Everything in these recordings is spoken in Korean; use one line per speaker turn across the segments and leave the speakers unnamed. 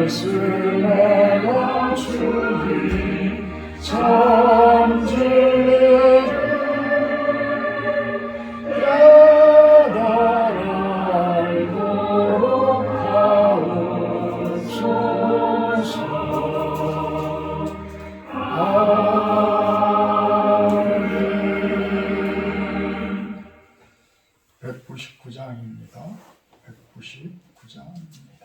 말씀에 감추리 참 진리를 깨달아 알도록 하옵소서. 아멘. 199장입니다. 199장입니다.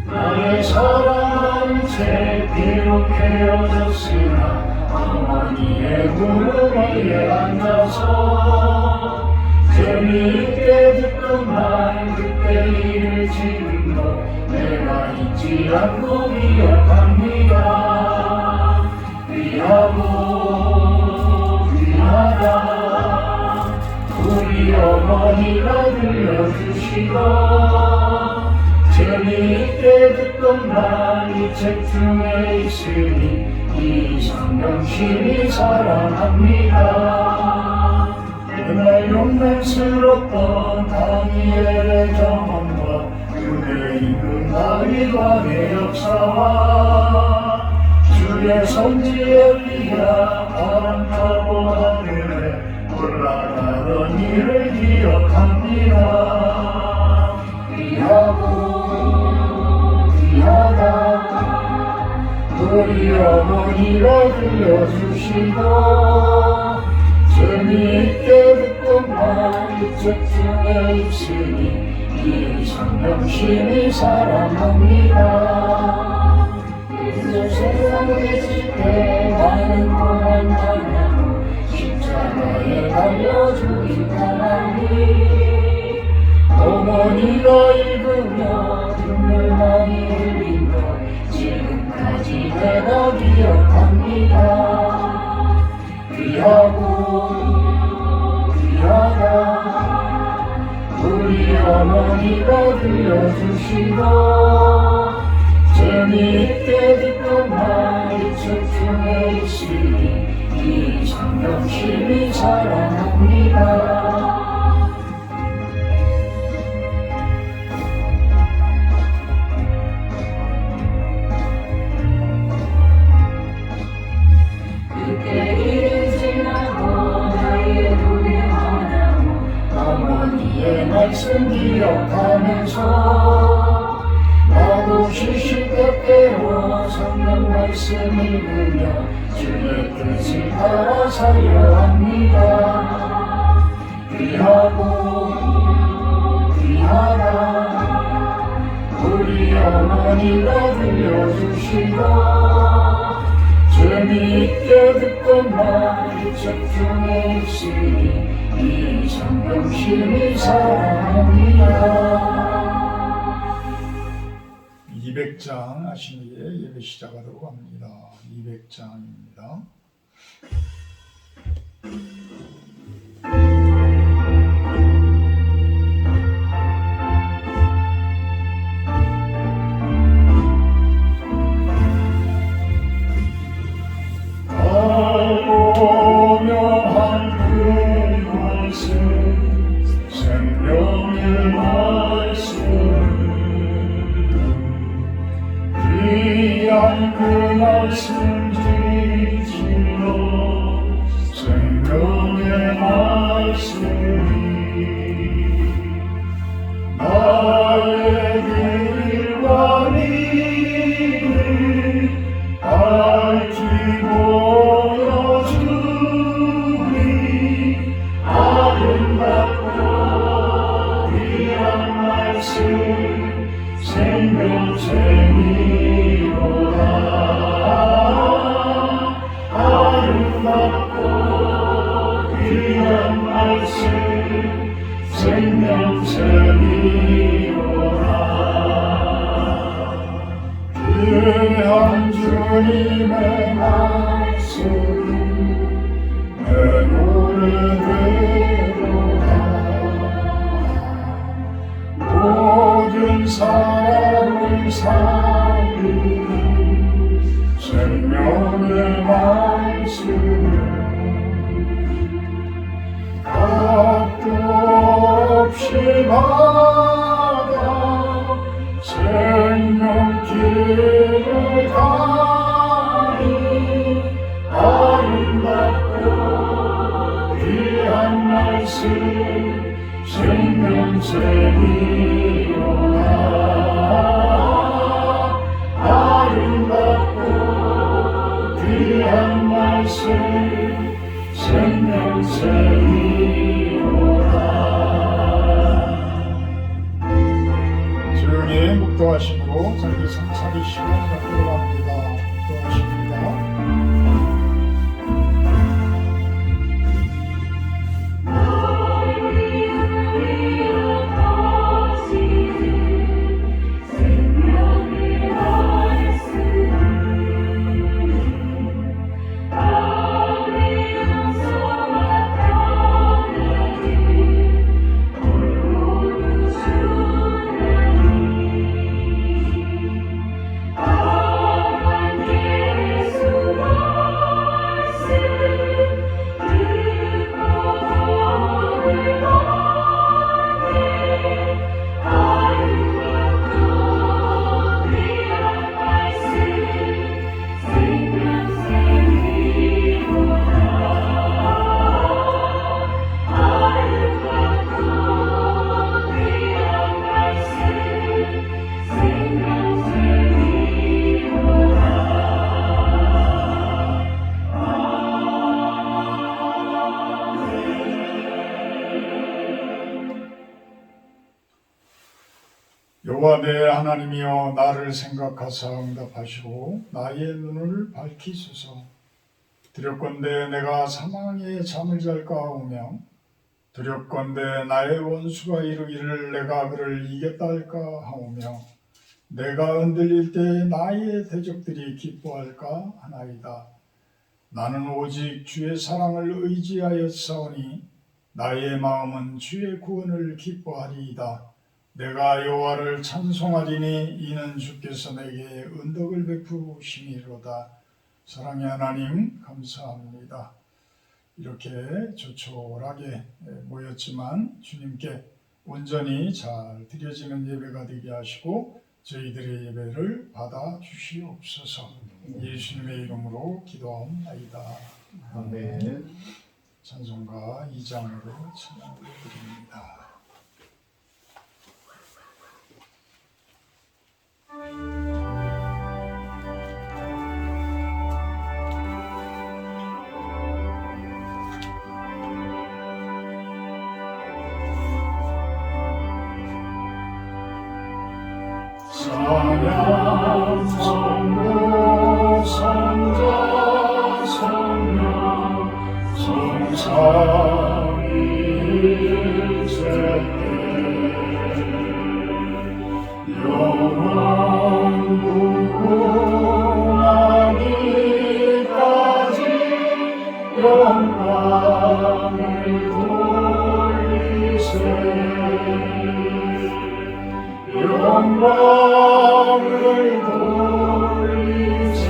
나의 사랑은 제 비록 헤어졌으나 어머니의 무릎 위에 앉아서 재미있게 듣던 말 그때 일을 지금도 내가 잊지 않고 기억합니다. 귀하고 귀하다 우리 어머니가 들려주시고 재미있게 듣던 말 이 책 중에 있으니 이 성경심이 사랑합니다. 그날 용맹스럽던 다니엘의 경험과 그의 임금 다윗왕의 역사와 주의 선지 엘리야 바람 타고 하늘에 올라가던 일을 기억합니다. 귀하고 귀하다 우리 어머니가 들려주시고 재미있게 듣던 말 이 책 중에 있으니 이 성령심이 사랑합니다. 이제 세상 계실 때 나는 고난 당하고 십자가에 달려주기 바라니 어머니가 읽으며 눈물 많이 흘린 것 지금까지 내가 기억합니다. 귀하고 귀하다 우리 어머니가 들려주시고 재미있게 듣던 말 이 책 중에 있으니 이 성령심이 사랑합니다. 어머니의 말씀 기억하면서 나도 시시때때로 성경 말씀 읽으며 주의 뜻을 따라 살려 합니다. 귀하고 귀하다 우리 어머니가 들려주시고 재미있게 듣던 말 이 책 중에 있으니 이 성령심이 사랑합니다. 200장 하신 후에 예배 시작하도록 합니다. 200장입니다. 생명의 말씀 귀한 그 말씀 지키러 생명의 말씀이 나의 길과 길을 밝히 보여주니 아름답고 귀한 말씀 생명샘이로다. 아름답고 귀한 말씀 생명샘이로다. 귀한 주님의 말씀 내 노래대로다. 모든 사람을 살리는 생명의 말씀 값도 없이 받아 생명길을 가니 아름답고 귀한 말씀 생명샘이로다 아름답고 귀한 말씀 생명샘이로다. 조용히 묵도하시고 자기 성 차리시고 갖도록 합니다. 묵도하십니다. 여호와 내 하나님이여 나를 생각하사 응답하시고 나의 눈을 밝히소서. 두렵건대 내가 사망의 잠을 잘까 하오며 두렵건대 나의 원수가 이르기를 내가 그를 이겼다 할까 하오며 내가 흔들릴 때 나의 대적들이 기뻐할까 하나이다. 나는 오직 주의 사랑을 의지하였사오니 나의 마음은 주의 구원을 기뻐하리이다. 내가 여호와를 찬송하리니 이는 주께서 내게 은덕을 베푸심이로다. 사랑의 하나님 감사합니다. 이렇게 조촐하게 모였지만 주님께 온전히 잘 드려지는 예배가 되게 하시고 저희들의 예배를 받아 주시옵소서. 예수님의 이름으로 기도하옵나이다.
아멘.
찬송가 2장으로 찬양을 드립니다. 찬양 성부 성자 성령 성삼위일체때 영원 무궁하기까지 영광을 돌리세 영광을 돌리세.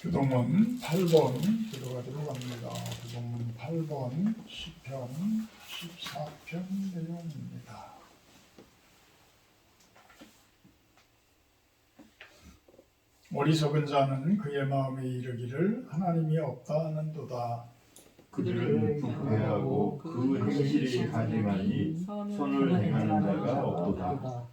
교동문 8번 들어가도록 합니다. 교동문 8번 시편 14편 내용입니다. 어리석은 자는 그의 마음에 이르기를 하나님이 없다 하는도다.
그들은 부패하고 그 행실이 가증하니 선을 행하는 자가 없도다.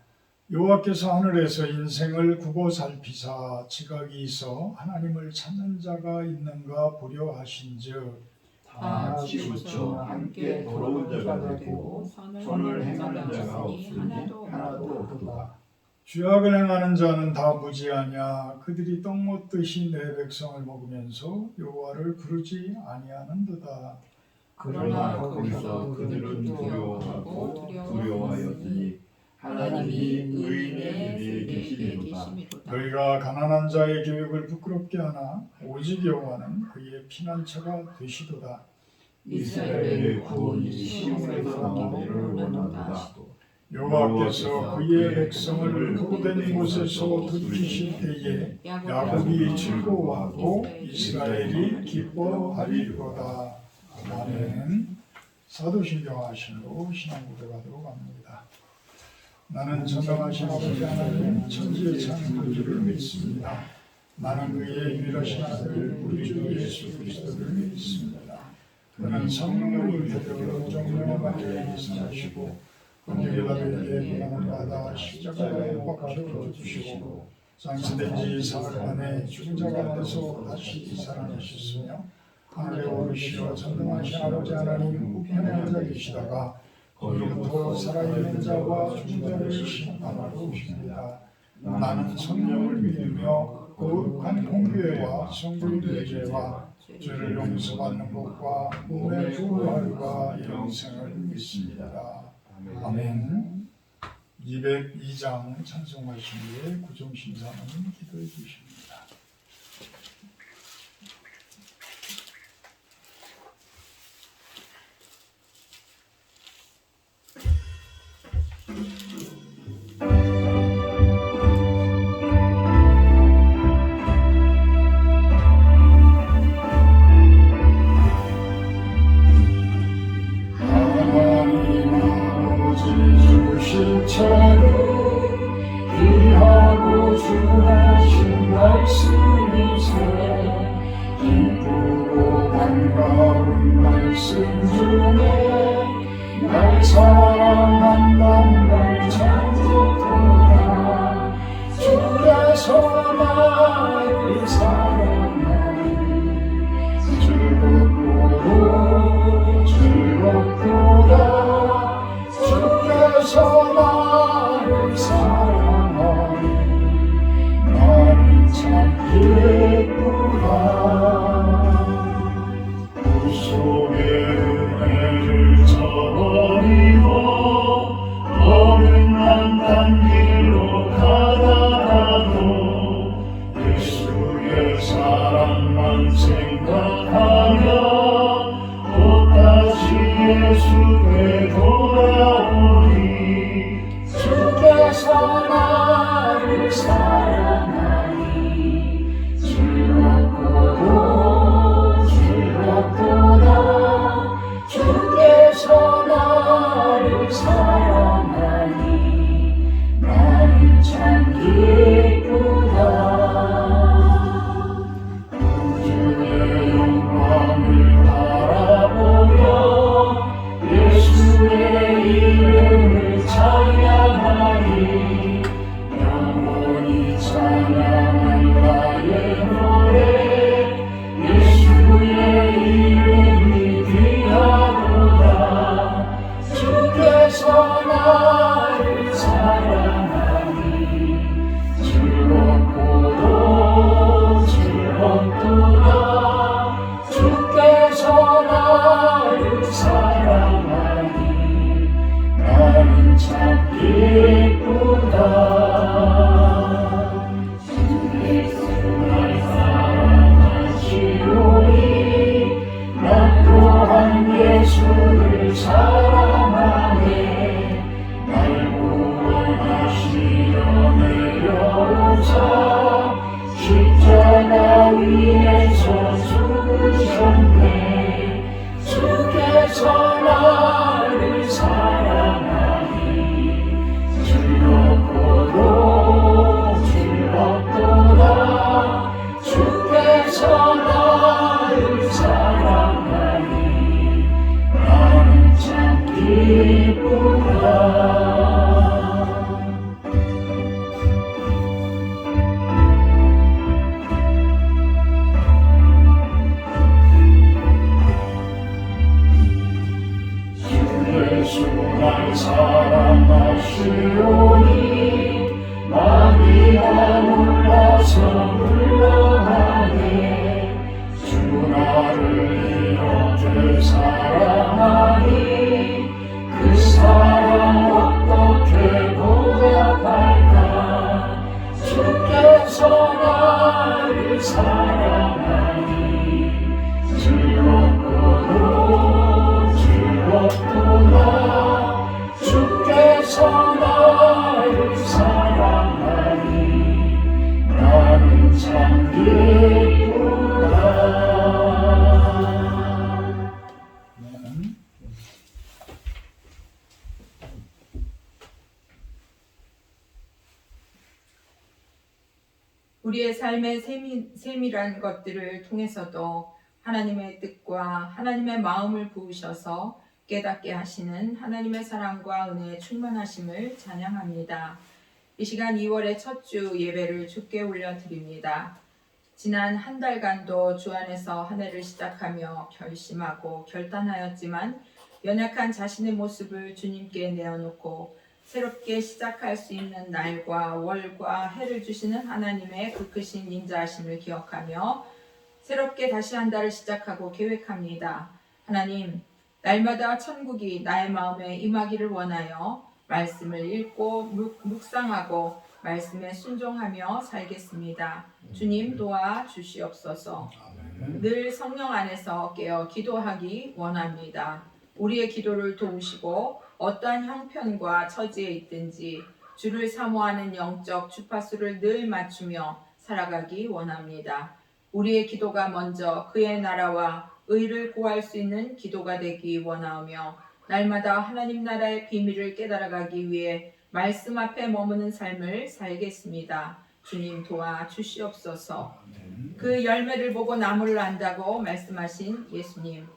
여호와께서 하늘에서 인생을 구고 살피사 지각이 있어 하나님을 찾는 자가 있는가 보려 하신즉
다 치우쳐 함께 더러운 자가 되고 선을 행하는 자가 없으니 하나도 없도다.
죄악을 행하는 자는 다 무지하냐. 그들이 떡 먹듯이 내 백성을 먹으면서 여호와를 부르지 아니하는도다.
그러나 거기서 그들은 두려워하고 두려워하였으니 하나님이 의인의 위에 계시리로다.
너희가 가난한 자의 계획을 부끄럽게 하나 오직 여호와는 그의 피난처가 되시도다.
이스라엘의 구원이 시온에서 나오기를 원한다.
여호와께서 그의 백성을 흑된 곳에서 돌리실 때에 야곱이 즐거워하고 이스라엘이 기뻐하리로다. 아멘. 사도신경 하실로 신앙 고백하도록 합니다. 나는 전능하신 아버지 하나님 천지의 창조주를 믿습니다. 나는 그의 유일하신 아들 우리 주 예수 그리스도를 믿습니다. 그는 성령을 태도로 정령의 마리아에 사시고 본디오 빌라도에게 고난을 받아 십자가에 못 박혀 죽으시고 장사된 지 사흘 만에 죽은 자 가운데서 다시 살아나셨으며 하늘에 오르시어 전능하신 아버지 하나님 우편에 앉아 계시다가 거기로부터 살아있는 자와 죽은 자를 심판하러 오십니다. 나는 성령을 믿으며 거룩한 공교회와 성도의 죄와 죄를 용서받는 것과 몸의 부활과 영생을 믿습니다. 아멘. 202장 찬송하신 후에 구종신사는 기도해 주십니다.
귀하고 중하신 말씀이세 기쁘고 반가운 말씀 중에 날 사랑한다는 걸 참고토다 주께서 나를 사랑하니 즐겁도다 주께서 나를 사랑하니 나는 참 기쁘다 그 속에 은혜를 저버리고 어긋난 길로 가다가도 예수의 사랑만 생각하며 또다시 예수께 돌아오니 주께서 나를 사랑하니 즐겁도다 주께서 나를 사랑하니 나는 참 기쁘다 주의 영광을 바라보며 예수의 이름을 찬양하니 영원히 찬양할 나의 노래 예수의 이름이 귀하도다 주께서 나를 사랑하니 즐겁도다 주께서 나를 사랑하니 나는 참 기쁘다 주 예수 날 사랑하시오니 나 또한 예수를 사랑하네 날 구원하시려 내려오사 십자가 위에서 죽으셨네 주께서 나를 사랑하니 즐겁도다 주께서 나를 사랑하니 나는 참 기쁘다 예수 날 사랑하시오니 마귀가 놀라서 물러가네 주 나를 이렇게 사랑하니 그 사랑 사랑하니 즐겁고도 즐겁구나 주께서 나를 사랑하니 나는 참 기쁘다.
우리의 삶의 세밀한 것들을 통해서도 하나님의 뜻과 하나님의 마음을 부으셔서 깨닫게 하시는 하나님의 사랑과 은혜의 충만하심을 찬양합니다. 이 시간 2월의 첫 주 예배를 주께 올려드립니다. 지난 한 달간도 주 안에서 한 해를 시작하며 결심하고 결단하였지만 연약한 자신의 모습을 주님께 내어놓고 새롭게 시작할 수 있는 날과 월과 해를 주시는 하나님의 그 크신 인자하심을 기억하며 새롭게 다시 한 달을 시작하고 계획합니다. 하나님, 날마다 천국이 나의 마음에 임하기를 원하여 말씀을 읽고 묵상하고 말씀에 순종하며 살겠습니다. 주님 도와주시옵소서. 늘 성령 안에서 깨어 기도하기 원합니다. 우리의 기도를 도우시고 어떠한 형편과 처지에 있든지 주를 사모하는 영적 주파수를 늘 맞추며 살아가기 원합니다. 우리의 기도가 먼저 그의 나라와 의를 구할 수 있는 기도가 되기 원하며 날마다 하나님 나라의 비밀을 깨달아가기 위해 말씀 앞에 머무는 삶을 살겠습니다. 주님 도와주시옵소서. 그 열매를 보고 나무를 안다고 말씀하신 예수님,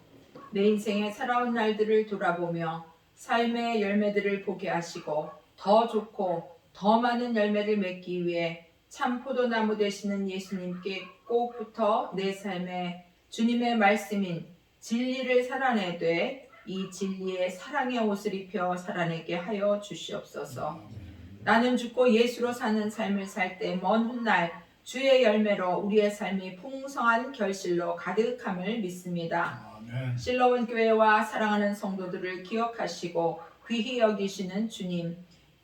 내 인생의 살아온 날들을 돌아보며 삶의 열매들을 보게 하시고 더 좋고 더 많은 열매를 맺기 위해 참 포도나무 되시는 예수님께 꼭 붙어 내 삶에 주님의 말씀인 진리를 살아내되 이 진리의 사랑의 옷을 입혀 살아내게 하여 주시옵소서. 나는 죽고 예수로 사는 삶을 살 때 먼 훗날 주의 열매로 우리의 삶이 풍성한 결실로 가득함을 믿습니다. 실로원 교회와 사랑하는 성도들을 기억하시고 귀히 여기시는 주님,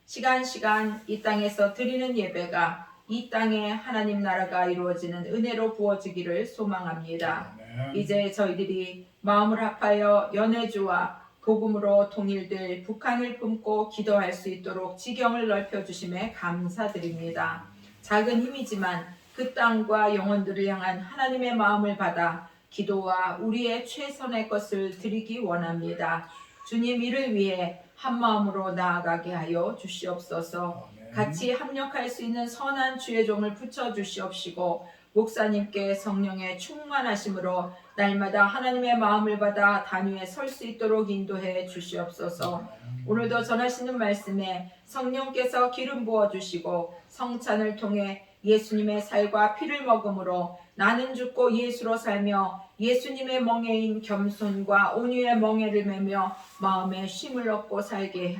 시간 이 땅에서 드리는 예배가 이 땅에 하나님 나라가 이루어지는 은혜로 부어지기를 소망합니다. 이제 저희들이 마음을 합하여 연해주와 복음으로 통일될 북한을 품고 기도할 수 있도록 지경을 넓혀주심에 감사드립니다. 작은 힘이지만 그 땅과 영혼들을 향한 하나님의 마음을 받아 기도와 우리의 최선의 것을 드리기 원합니다. 주님 이를 위해 한 마음으로 나아가게 하여 주시옵소서. 같이 합력할 수 있는 선한 주의 종을 붙여주시옵시고 목사님께 성령의 충만하심으로 날마다 하나님의 마음을 받아 단위에 설 수 있도록 인도해 주시옵소서. 오늘도 전하시는 말씀에 성령께서 기름 부어주시고 성찬을 통해 예수님의 살과 피를 먹음으로 나는 죽고 예수로 살며 예수님의 멍에인 겸손과 온유의 멍에를 매며 마음에 쉼을 얻고 살게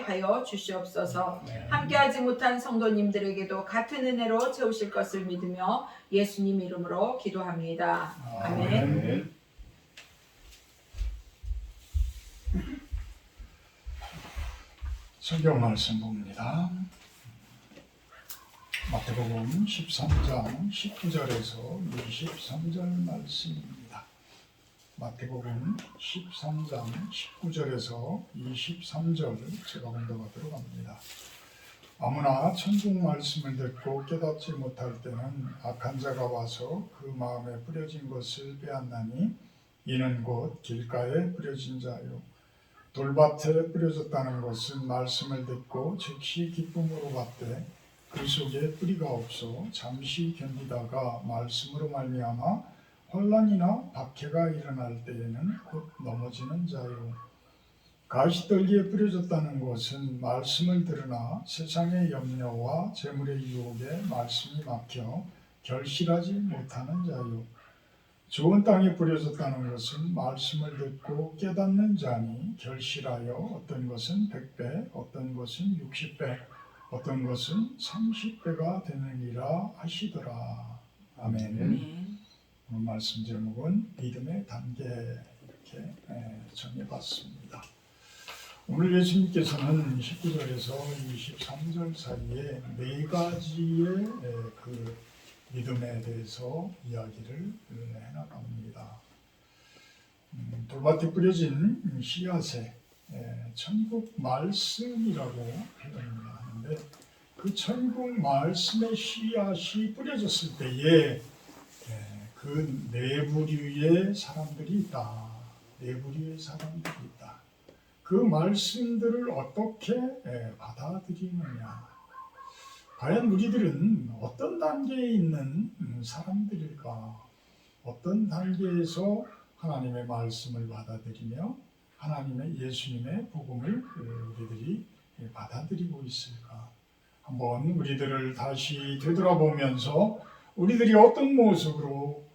하여 주시옵소서. 함께하지 못한 성도님들에게도 같은 은혜로 채우실 것을 믿으며 예수님 이름으로 기도합니다. 아멘.
성경 말씀 봅니다. 마태복음 13장 19절에서 23절 말씀입니다. 마태복음 13장 19절에서 23절 제가 공독하도록 합니다. 아무나 천국 말씀을 듣고 깨닫지 못할 때는 악한 자가 와서 그 마음에 뿌려진 것을 빼앗나니 이는 곧 길가에 뿌려진 자요 돌밭에 뿌려졌다는 것은 말씀을 듣고 즉시 기쁨으로 받되 그 속에 뿌리가 없어 잠시 견디다가 말씀으로 말미암아 혼란이나 박해가 일어날 때에는 곧 넘어지는 자요. 가시떨기에 뿌려졌다는 것은 말씀을 들으나 세상의 염려와 재물의 유혹에 말씀이 막혀 결실하지 못하는 자요. 좋은 땅에 뿌려졌다는 것은 말씀을 듣고 깨닫는 자니 결실하여 어떤 것은 100배, 어떤 것은 60배, 어떤 것은 30배가 되느니라 하시더라. 아멘. 오늘 말씀 제목은 믿음의 단계 이렇게 정해봤습니다. 오늘 예수님께서는 19절에서 23절 사이에 네 가지의 그 믿음에 대해서 이야기를 해나갑니다. 돌밭에 뿌려진 씨앗에 천국 말씀이라고 표현을 하는데, 그 천국 말씀의 씨앗이 뿌려졌을 때에 그 네 부류의 사람들이 있다. 네 부류의 사람들이 있다. 그 말씀들을 어떻게 받아들이느냐. 과연 우리들은 어떤 단계에 있는 사람들일까? 어떤 단계에서 하나님의 말씀을 받아들이며 하나님의 예수님의 복음을 우리들이 받아들이고 있을까? 한번 우리들을 다시 되돌아보면서 우리들이 어떤 모습으로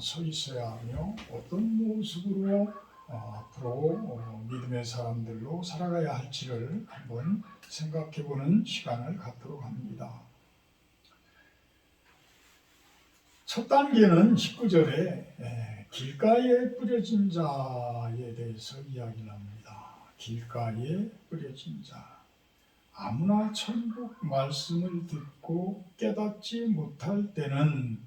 서 있어야 하며 어떤 모습으로 앞으로 믿음의 사람들로 살아가야 할지를 한번 생각해보는 시간을 갖도록 합니다. 첫 단계는 19절에 길가에 뿌려진 자에 대해서 이야기를 합니다. 길가에 뿌려진 자. 아무나 천국 말씀을 듣고 깨닫지 못할 때는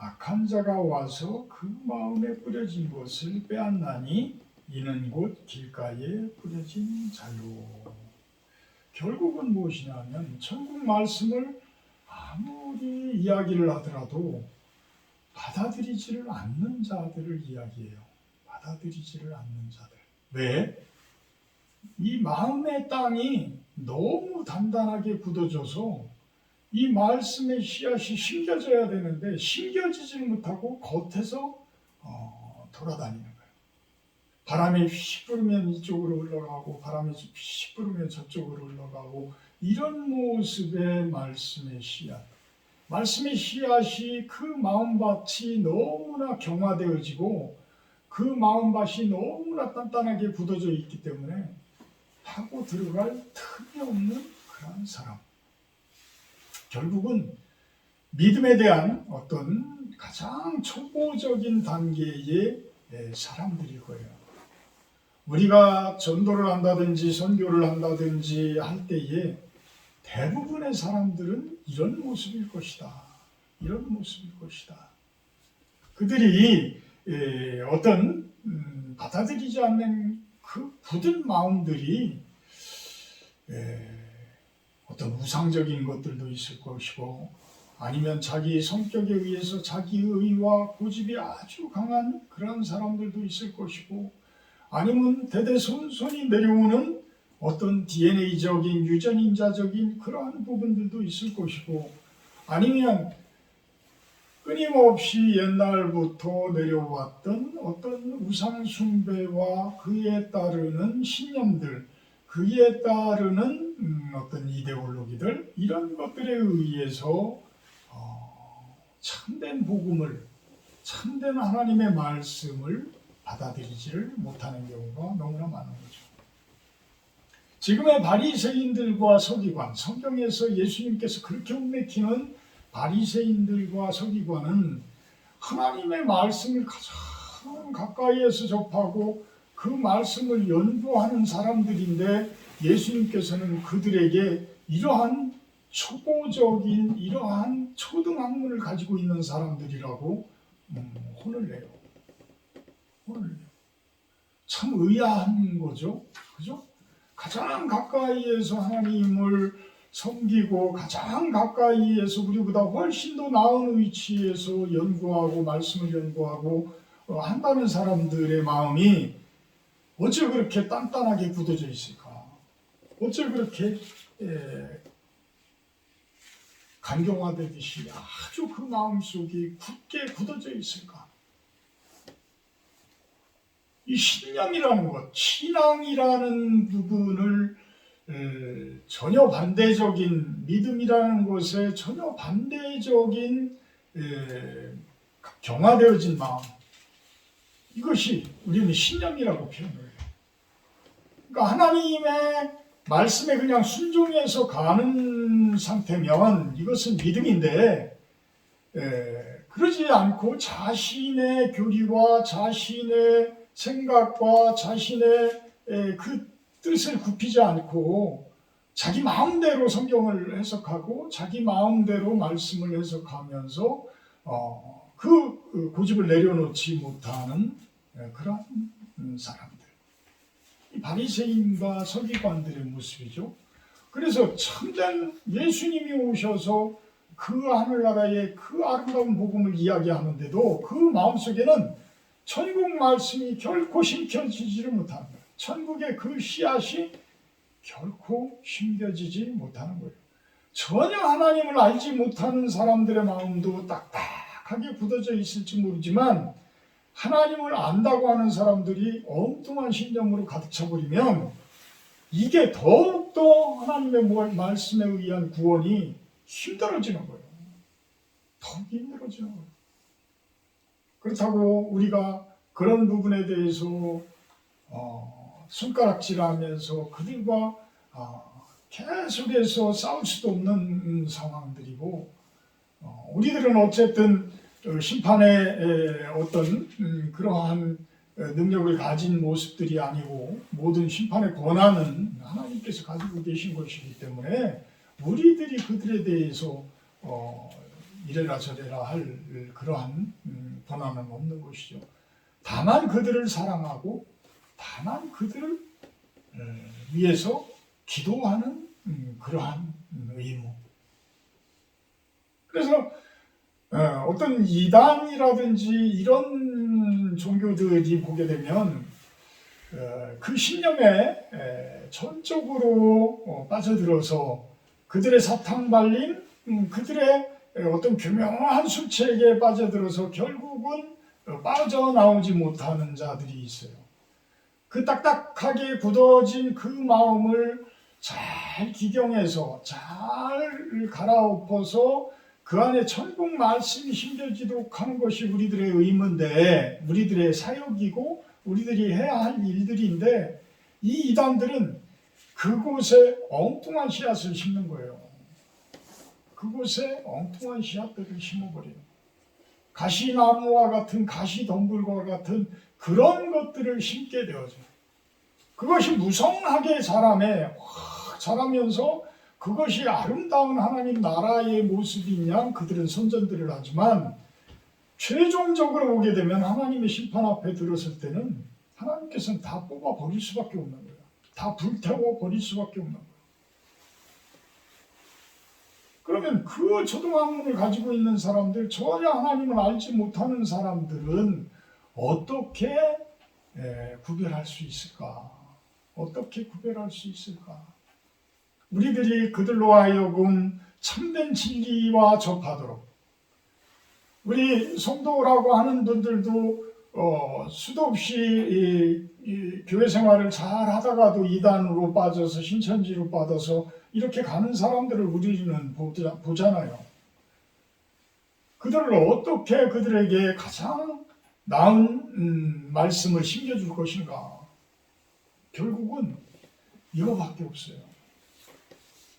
악한 자가 와서 그 마음에 뿌려진 것을 빼앗나니 이는 곧 길가에 뿌려진 자요. 결국은 무엇이냐면 천국 말씀을 아무리 이야기를 하더라도 받아들이지를 않는 자들을 이야기해요. 받아들이지를 않는 자들. 왜? 이 마음의 땅이 너무 단단하게 굳어져서 이 말씀의 씨앗이 심겨져야 되는데 심겨지질 못하고 겉에서 돌아다니는 거예요. 바람이 휙 불면 이쪽으로 흘러가고 바람이 휙 불면 저쪽으로 흘러가고, 이런 모습의 말씀의 씨앗. 말씀의 씨앗이 그 마음밭이 너무나 경화되어지고 그 마음밭이 너무나 단단하게 굳어져 있기 때문에 파고 들어갈 틈이 없는 그런 사람. 결국은 믿음에 대한 어떤 가장 초보적인 단계의 사람들일 거예요. 우리가 전도를 한다든지 선교를 한다든지 할 때에 대부분의 사람들은 이런 모습일 것이다. 이런 모습일 것이다. 그들이 어떤 받아들이지 않는 그 굳은 마음들이 어떤 우상적인 것들도 있을 것이고, 아니면 자기 성격에 의해서 자기 의와 고집이 아주 강한 그런 사람들도 있을 것이고, 아니면 대대손손이 내려오는 어떤 DNA적인 유전인자적인 그러한 부분들도 있을 것이고, 아니면 끊임없이 옛날부터 내려왔던 어떤 우상 숭배와 그에 따르는 신념들, 그에 따르는 어떤 이데올로기들, 이런 것들에 의해서 참된 복음을, 참된 하나님의 말씀을 받아들이지를 못하는 경우가 너무나 많은 거죠. 지금의 바리새인들과 서기관, 성경에서 예수님께서 그렇게 흉내키는 바리새인들과 서기관은 하나님의 말씀을 가장 가까이에서 접하고 그 말씀을 연구하는 사람들인데, 예수님께서는 그들에게 이러한 초보적인, 이러한 초등학문을 가지고 있는 사람들이라고 혼을 내요. 혼을 내요. 참 의아한 거죠. 그죠? 가장 가까이에서 하나님을 섬기고 가장 가까이에서 우리보다 훨씬 더 나은 위치에서 연구하고 말씀을 연구하고 한다는 사람들의 마음이 어찌 그렇게 단단하게 굳어져 있을까? 어찌 그렇게 간경화되듯이 아주 그 마음속이 굳게 굳어져 있을까? 이 신념이라는 것, 신앙이라는 부분을 전혀 반대적인, 믿음이라는 것에 전혀 반대적인 경화되어진 마음, 이것이 우리는 신념이라고 표현을 해요. 그러니까 하나님의 말씀에 그냥 순종해서 가는 상태면 이것은 믿음인데, 그러지 않고 자신의 교리와 자신의 생각과 자신의 그 뜻을 굽히지 않고 자기 마음대로 성경을 해석하고 자기 마음대로 말씀을 해석하면서 그 고집을 내려놓지 못하는 그런 사람들. 이 바리새인과 서기관들의 모습이죠. 그래서 참된 예수님이 오셔서 그 하늘나라의 그 아름다운 복음을 이야기하는데도 그 마음속에는 천국 말씀이 결코 심겨지지를 못하는 거예요. 천국의 그 씨앗이 결코 심겨지지 못하는 거예요. 전혀 하나님을 알지 못하는 사람들의 마음도 딱딱하게 굳어져 있을지 모르지만 하나님을 안다고 하는 사람들이 엉뚱한 신념으로 가득 차버리면 이게 더욱더 하나님의 말씀에 의한 구원이 힘들어지는 거예요. 더욱 힘들어지는 거예요. 그렇다고 우리가 그런 부분에 대해서 손가락질하면서 그들과 계속해서 싸울 수도 없는 상황들이고, 우리들은 어쨌든 심판의 어떤 그러한 능력을 가진 모습들이 아니고 모든 심판의 권한은 하나님께서 가지고 계신 것이기 때문에 우리들이 그들에 대해서 이래라 저래라 할 그러한 권한은 없는 것이죠. 다만 그들을 사랑하고 다만 그들을 위해서 기도하는 그러한 의무. 그래서 어떤 이단이라든지 이런 종교들이 보게 되면 그 신념에 전적으로 빠져들어서 그들의 사탕 발림, 그들의 어떤 교묘한 술책에 빠져들어서 결국은 빠져나오지 못하는 자들이 있어요. 그 딱딱하게 굳어진 그 마음을 잘 기경해서 잘 갈아엎어서 그 안에 천국 말씀이 심겨지도록 하는 것이 우리들의 의무인데, 우리들의 사역이고 우리들이 해야 할 일들인데, 이 이단들은 그곳에 엉뚱한 씨앗을 심는 거예요. 그곳에 엉뚱한 씨앗들을 심어버려요. 가시나무와 같은, 가시덤불과 같은 그런 것들을 심게 되어져요. 그것이 무성하게 자라면서 그것이 아름다운 하나님 나라의 모습인 양 그들은 선전들을 하지만, 최종적으로 오게 되면 하나님의 심판 앞에 들었을 때는 하나님께서는 다 뽑아 버릴 수밖에 없는 거예요. 다 불태워 버릴 수밖에 없는 거예요. 그러면 그 초등학문을 가지고 있는 사람들, 전혀 하나님을 알지 못하는 사람들은 어떻게 구별할 수 있을까? 어떻게 구별할 수 있을까? 우리들이 그들로 하여금 참된 진리와 접하도록, 우리 성도라고 하는 분들도 수도 없이 이 교회 생활을 잘 하다가도 이단으로 빠져서 신천지로 빠져서 이렇게 가는 사람들을 우리는 보잖아요. 그들을 어떻게 그들에게 가장 나은 말씀을 심겨줄 것인가? 결국은 이거밖에 없어요.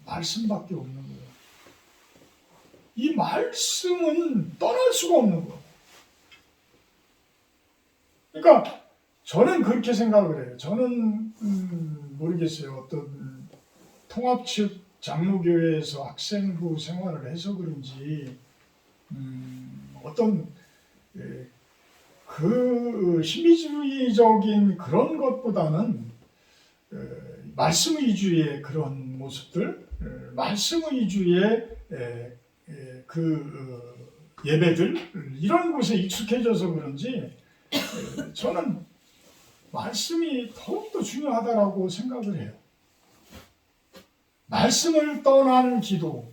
말씀밖에 없는 거예요. 이 말씀은 떠날 수가 없는 거예요. 그러니까 저는 그렇게 생각을 해요. 저는 모르겠어요. 어떤 통합 측 장로교회에서 학생부 생활을 해서 그런지 어떤 그 신비주의적인 그런 것보다는 말씀 위주의 그런 모습들, 말씀 위주의 그 예배들, 이런 곳에 익숙해져서 그런지 저는 말씀이 더욱더 중요하다라고 생각을 해요. 말씀을 떠난 기도,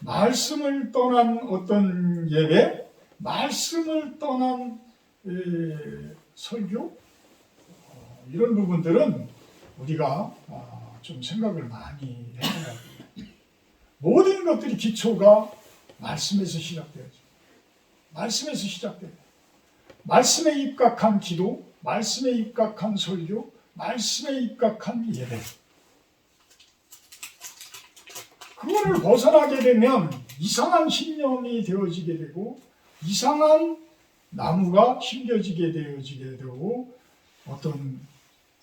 말씀을 떠난 어떤 예배, 말씀을 떠난 설교, 이런 부분들은 우리가 좀 생각을 많이 해야 돼요. 모든 것들이 기초가 말씀에서 시작돼야죠. 말씀에서 시작돼요. 말씀에 입각한 기도, 말씀에 입각한 설교, 말씀에 입각한 예배. 그거를 벗어나게 되면 이상한 신념이 되어지게 되고, 이상한 나무가 심겨지게 되고, 어떤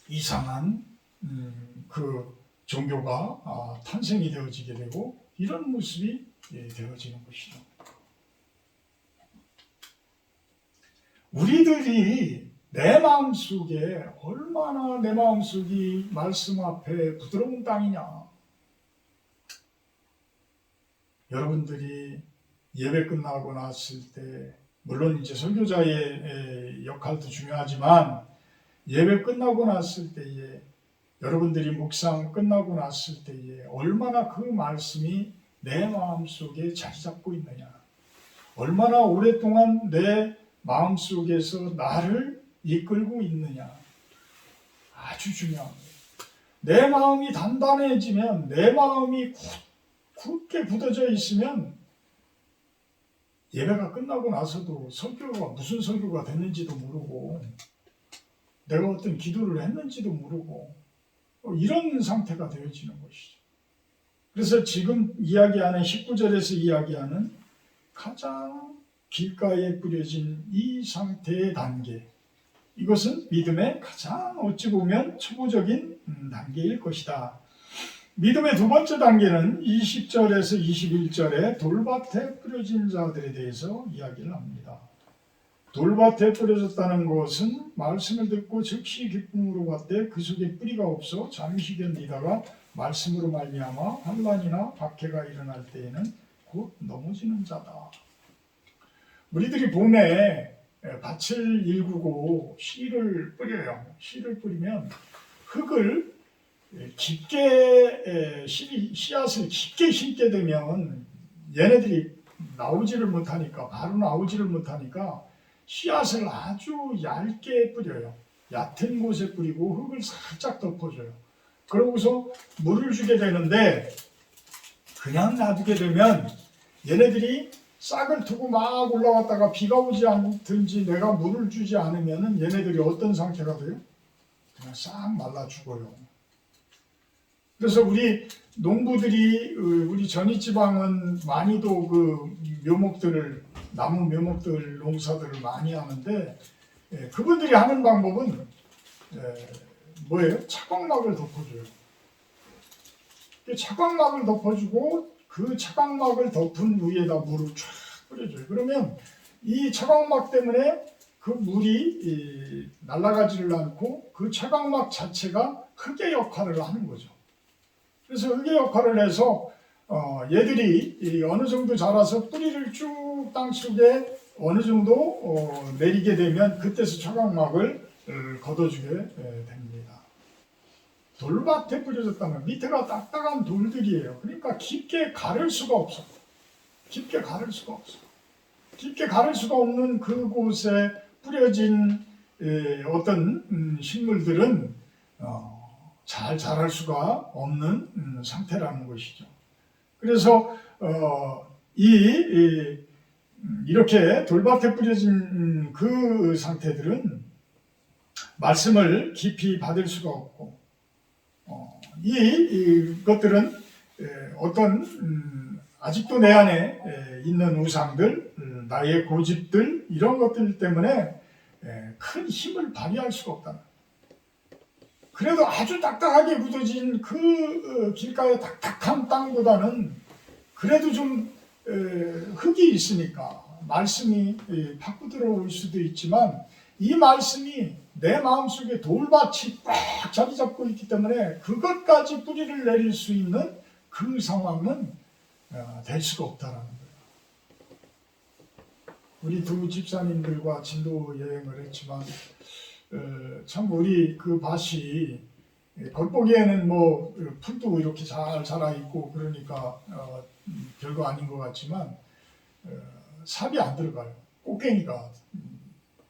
이상한 그 종교가 탄생이 되어지게 되고, 이런 모습이 되어지는 것이죠. 우리들이 내 마음속에 얼마나 내 마음속이 말씀 앞에 부드러운 땅이냐. 여러분들이 예배 끝나고 났을 때 물론 이제 설교자의 역할도 중요하지만 예배 끝나고 났을 때에 여러분들이 묵상 끝나고 났을 때에 얼마나 그 말씀이 내 마음속에 자리 잡고 있느냐. 얼마나 오랫동안 내 마음속에서 나를 이끌고 있느냐. 아주 중요합니다. 내 마음이 단단해지면 내 마음이 굳게 굳어져 있으면 예배가 끝나고 나서도 설교가 무슨 설교가 됐는지도 모르고 내가 어떤 기도를 했는지도 모르고 이런 상태가 되어지는 것이죠. 그래서 지금 이야기하는 19절에서 이야기하는 가장 길가에 뿌려진 이 상태의 단계, 이것은 믿음의 가장 어찌 보면 초보적인 단계일 것이다. 믿음의 두 번째 단계는 20절에서 21절에 돌밭에 뿌려진 자들에 대해서 이야기를 합니다. 돌밭에 뿌려졌다는 것은 말씀을 듣고 즉시 기쁨으로 받되 그 속에 뿌리가 없어 잠시 견디다가 말씀으로 말미암아 환난이나 박해가 일어날 때에는 곧 넘어지는 자다. 우리들이 봄에 밭을 일구고 씨를 뿌려요. 씨를 뿌리면 흙을 깊게 씨앗을 깊게 심게 되면 얘네들이 나오지를 못하니까 바로 나오지를 못하니까 씨앗을 아주 얇게 뿌려요. 얕은 곳에 뿌리고 흙을 살짝 덮어줘요. 그러고서 물을 주게 되는데 그냥 놔두게 되면 얘네들이 싹을 트고 막 올라갔다가 비가 오지 않든지 내가 물을 주지 않으면 얘네들이 어떤 상태가 돼요? 그냥 싹 말라 죽어요. 그래서 우리 농부들이 우리 전이지방은 많이도 그 묘목들을 나무 묘목들 농사들을 많이 하는데 그분들이 하는 방법은 뭐예요? 차광막을 덮어줘요. 차광막을 덮어주고 그 차광막을 덮은 위에다 물을 쫙 뿌려줘요. 그러면 이 차광막 때문에 그 물이 날아가지를 않고 그 차광막 자체가 흙의 역할을 하는 거죠. 그래서 흙의 역할을 해서 얘들이 어느 정도 자라서 뿌리를 쭉 땅속에 어느 정도 내리게 되면 그때서 차광막을 걷어주게 됩니다. 돌밭에 뿌려졌다면 밑에가 딱딱한 돌들이에요. 그러니까 깊게 가를 수가 없어. 깊게 가를 수가 없어. 깊게 가를 수가 없는 그곳에 뿌려진 어떤 식물들은 잘 자랄 수가 없는 상태라는 것이죠. 그래서 이렇게 돌밭에 뿌려진 그 상태들은 말씀을 깊이 받을 수가 없고 이것들은 어떤 아직도 내 안에 있는 우상들, 나의 고집들 이런 것들 때문에 큰 힘을 발휘할 수가 없다는 거예요. 그래도 아주 딱딱하게 굳어진 그 길가의 딱딱한 땅보다는 그래도 좀 흙이 있으니까 말씀이 파고 들어올 수도 있지만 이 말씀이 내 마음속에 돌밭이 꽉 자리 잡고 있기 때문에 그것까지 뿌리를 내릴 수 있는 그 상황은 될 수가 없다라는 거예요. 우리 두 집사님들과 진도 여행을 했지만 참 우리 그 밭이 겉보기에는 뭐 풀도 이렇게 잘 자라 있고 그러니까 별거 아닌 것 같지만 삽이 안 들어가요. 꽃갱이가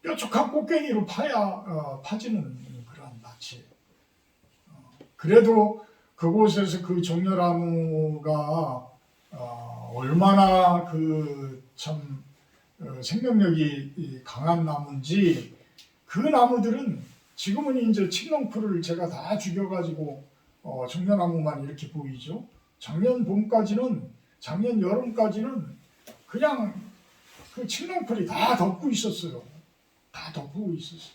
뾰족한 꽃갱이로 파야 파지는 그런 밭이에요. 그래도 그곳에서 그 종려나무가 얼마나 그 참 생명력이 강한 나무인지 그 나무들은 지금은 이제 칡농풀을 제가 다 죽여가지고 종려나무만 이렇게 보이죠. 작년 봄까지는 작년 여름까지는 그냥 그 칡농풀이 다 덮고 있었어요. 다 덮고 있었어요.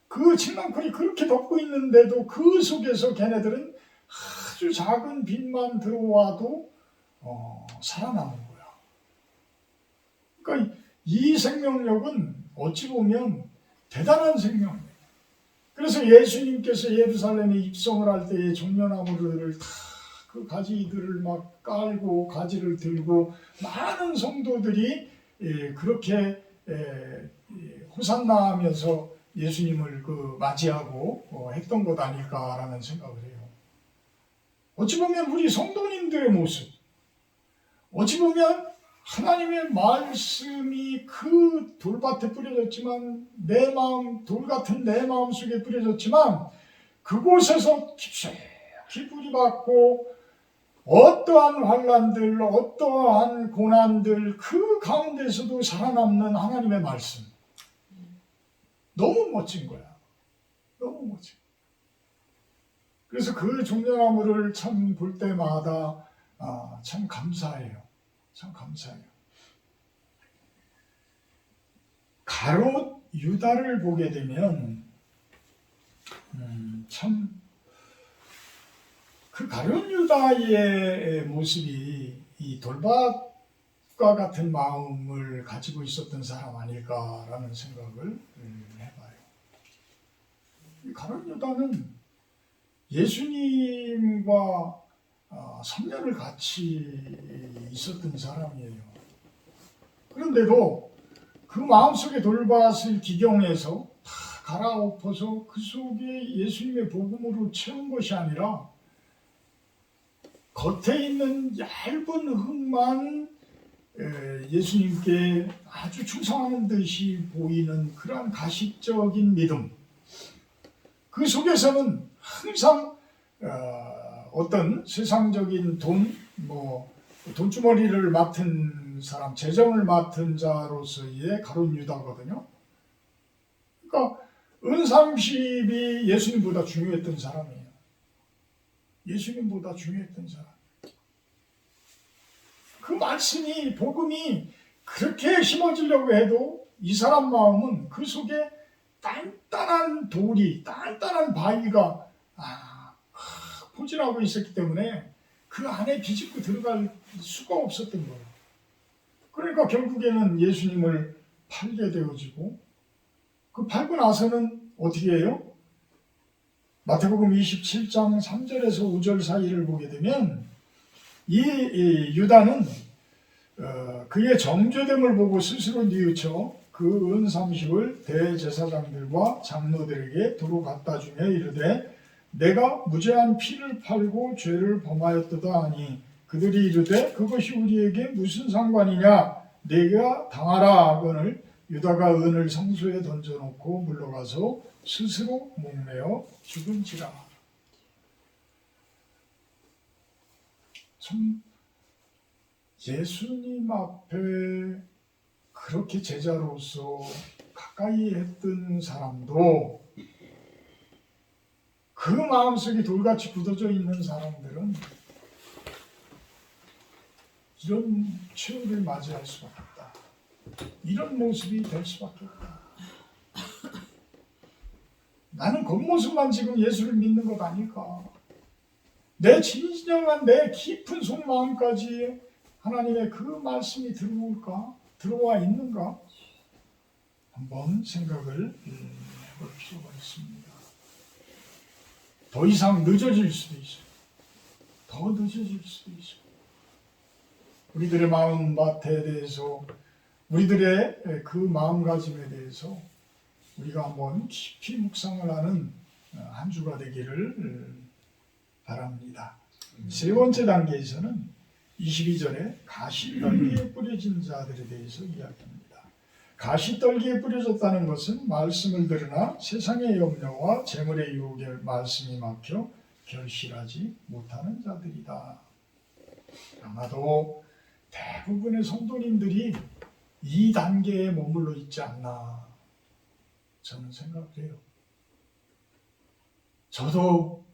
그 칡농풀이 그렇게 덮고 있는데도 그 속에서 걔네들은 아주 작은 빛만 들어와도 살아남은 거야. 그러니까 이 생명력은 어찌 보면 대단한 생명이에요. 그래서 예수님께서 예루살렘에 입성을 할 때에 종려나무들을 다 그 가지들을 막 깔고 가지를 들고 많은 성도들이 그렇게 호산나 하면서 예수님을 맞이하고 했던 것 아닐까라는 생각을 해요. 어찌 보면 우리 성도님들의 모습, 어찌 보면 하나님의 말씀이 그 돌밭에 뿌려졌지만 내 마음, 돌 같은 내 마음 속에 뿌려졌지만 그곳에서 깊이 뿌리박고 어떠한 환난들, 어떠한 고난들 그 가운데서도 살아남는 하나님의 말씀. 너무 멋진 거야. 너무 멋진 거야. 그래서 그 종려나무를 참 볼 때마다 참 감사해요. 참 감사해요. 가롯 유다를 보게 되면 참 그 가룟 유다의 모습이 이 돌밭과 같은 마음을 가지고 있었던 사람 아닐까라는 생각을 해봐요. 이 가룟 유다는 예수님과 3년을 같이 있었던 사람이에요. 그런데도 그 마음속의 돌밭을 기경해서 다 갈아엎어서 그 속에 예수님의 복음으로 채운 것이 아니라 겉에 있는 얇은 흙만 예수님께 아주 충성하는 듯이 보이는 그러한 가식적인 믿음, 그 속에서는 항상 어떤 세상적인 돈주머니를 맡은 사람, 재정을 맡은 자로서의 가룟 유다거든요. 그러니까 은30이 예수님보다 중요했던 사람이에요. 예수님보다 중요했던 사람. 그 말씀이, 복음이 그렇게 심어지려고 해도 이 사람 마음은 그 속에 단단한 돌이, 단단한 바위가 포진하고 있었기 때문에 그 안에 비집고 들어갈 수가 없었던 거예요. 그러니까 결국에는 예수님을 팔게 되어지고, 그 팔고 나서는 어떻게 해요? 마태복음 27장 3절에서 5절 사이를 보게 되면 이 유다는 그의 정죄됨을 보고 스스로 뉘우쳐 그 은30을 대제사장들과 장로들에게 도로 갖다 주며 이르되 내가 무죄한 피를 팔고 죄를 범하였도다 하니 그들이 이르되 그것이 우리에게 무슨 상관이냐 내가 당하라 하거늘 유다가 은을 성소에 던져놓고 물러가서 스스로 목매어 죽은지라. 참 예수님 앞에 그렇게 제자로서 가까이 했던 사람도 그 마음속에 돌같이 굳어져 있는 사람들은 이런 최후를 맞이할 수밖에 없다. 이런 모습이 될 수밖에 없다. 나는 겉모습만 지금 예수를 믿는 것 아닐까? 내 진정한 내 깊은 속마음까지 하나님의 그 말씀이 들어와 있는가? 한번 생각을 해볼 필요가 있습니다. 더 이상 늦어질 수도 있어요. 더 늦어질 수도 있어요. 우리들의 마음밭에 대해서, 우리들의 그 마음가짐에 대해서 우리가 한번 깊이 묵상을 하는 한 주가 되기를 바랍니다. 세 번째 단계에서는 22절에 가시떨기에 뿌려진 자들에 대해서 이야기합니다. 가시떨기에 뿌려졌다는 것은 말씀을 들으나 세상의 염려와 재물의 유혹에 말씀이 막혀 결실하지 못하는 자들이다. 아마도 대부분의 성도님들이 이 단계에 머물러 있지 않나 저는 생각해요. 저도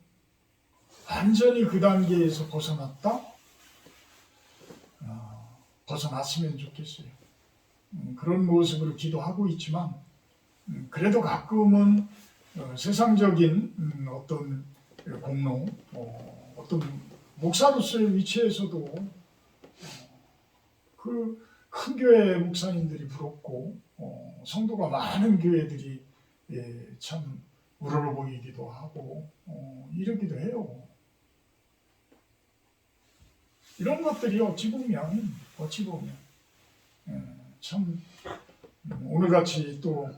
완전히 그 단계에서 벗어났으면 좋겠어요. 그런 모습으로 기도하고 있지만 그래도 가끔은 세상적인 어떤 공로, 어떤 목사로서의 위치에서도 그 큰 교회 목사님들이 부럽고 성도가 많은 교회들이 참 우러러 보이기도 하고 이러기도 해요. 이런 것들이 어찌 보면 참 오늘같이 또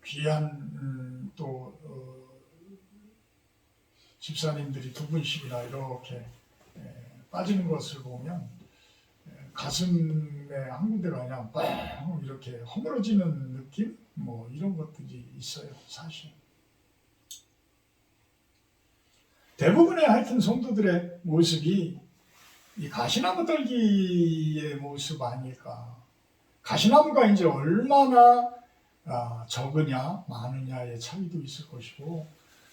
귀한 또 집사님들이 두 분씩이나 이렇게 빠지는 것을 보면 가슴에 한 군데가 그냥 뻥 이렇게 허물어지는 느낌? 뭐 이런 것들이 있어요, 사실. 대부분의 하여튼 성도들의 모습이 이 가시나무 떨기의 모습 아닐까. 가시나무가 이제 얼마나 적으냐, 많으냐의 차이도 있을 것이고,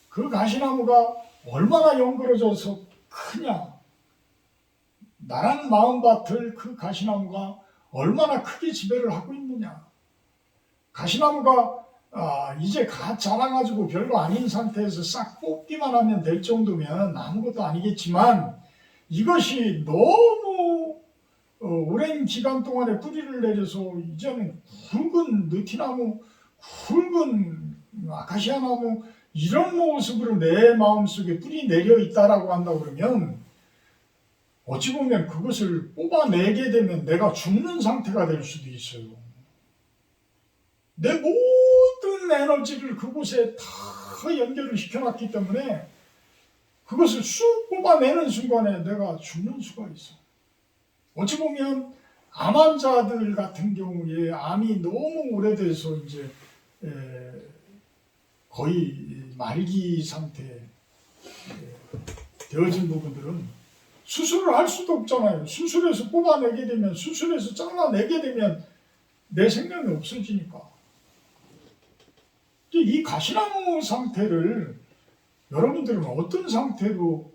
그 가시나무가 얼마나 연그러져서 크냐, 나란 마음밭을 그 가시나무가 얼마나 크게 지배를 하고 있느냐. 가시나무가 이제 갓 자라가지고 별로 아닌 상태에서 싹 뽑기만 하면 될 정도면 아무것도 아니겠지만, 이것이 너무 오랜 기간 동안에 뿌리를 내려서 이제는 굵은 느티나무, 굵은 아카시아 나무 이런 모습으로 내 마음속에 뿌리 내려 있다라고 한다 그러면 어찌 보면 그것을 뽑아내게 되면 내가 죽는 상태가 될 수도 있어요. 내 모든 에너지를 그곳에 다 연결을 시켜놨기 때문에 그것을 쑥 뽑아내는 순간에 내가 죽는 수가 있어. 어찌 보면 암 환자들 같은 경우에 암이 너무 오래돼서 이제 거의 말기 상태에 되어진 부분들은 수술을 할 수도 없잖아요. 수술해서 뽑아내게 되면, 수술해서 잘라내게 되면 내 생명이 없어지니까. 이 가시나무 상태를 여러분들은 어떤 상태로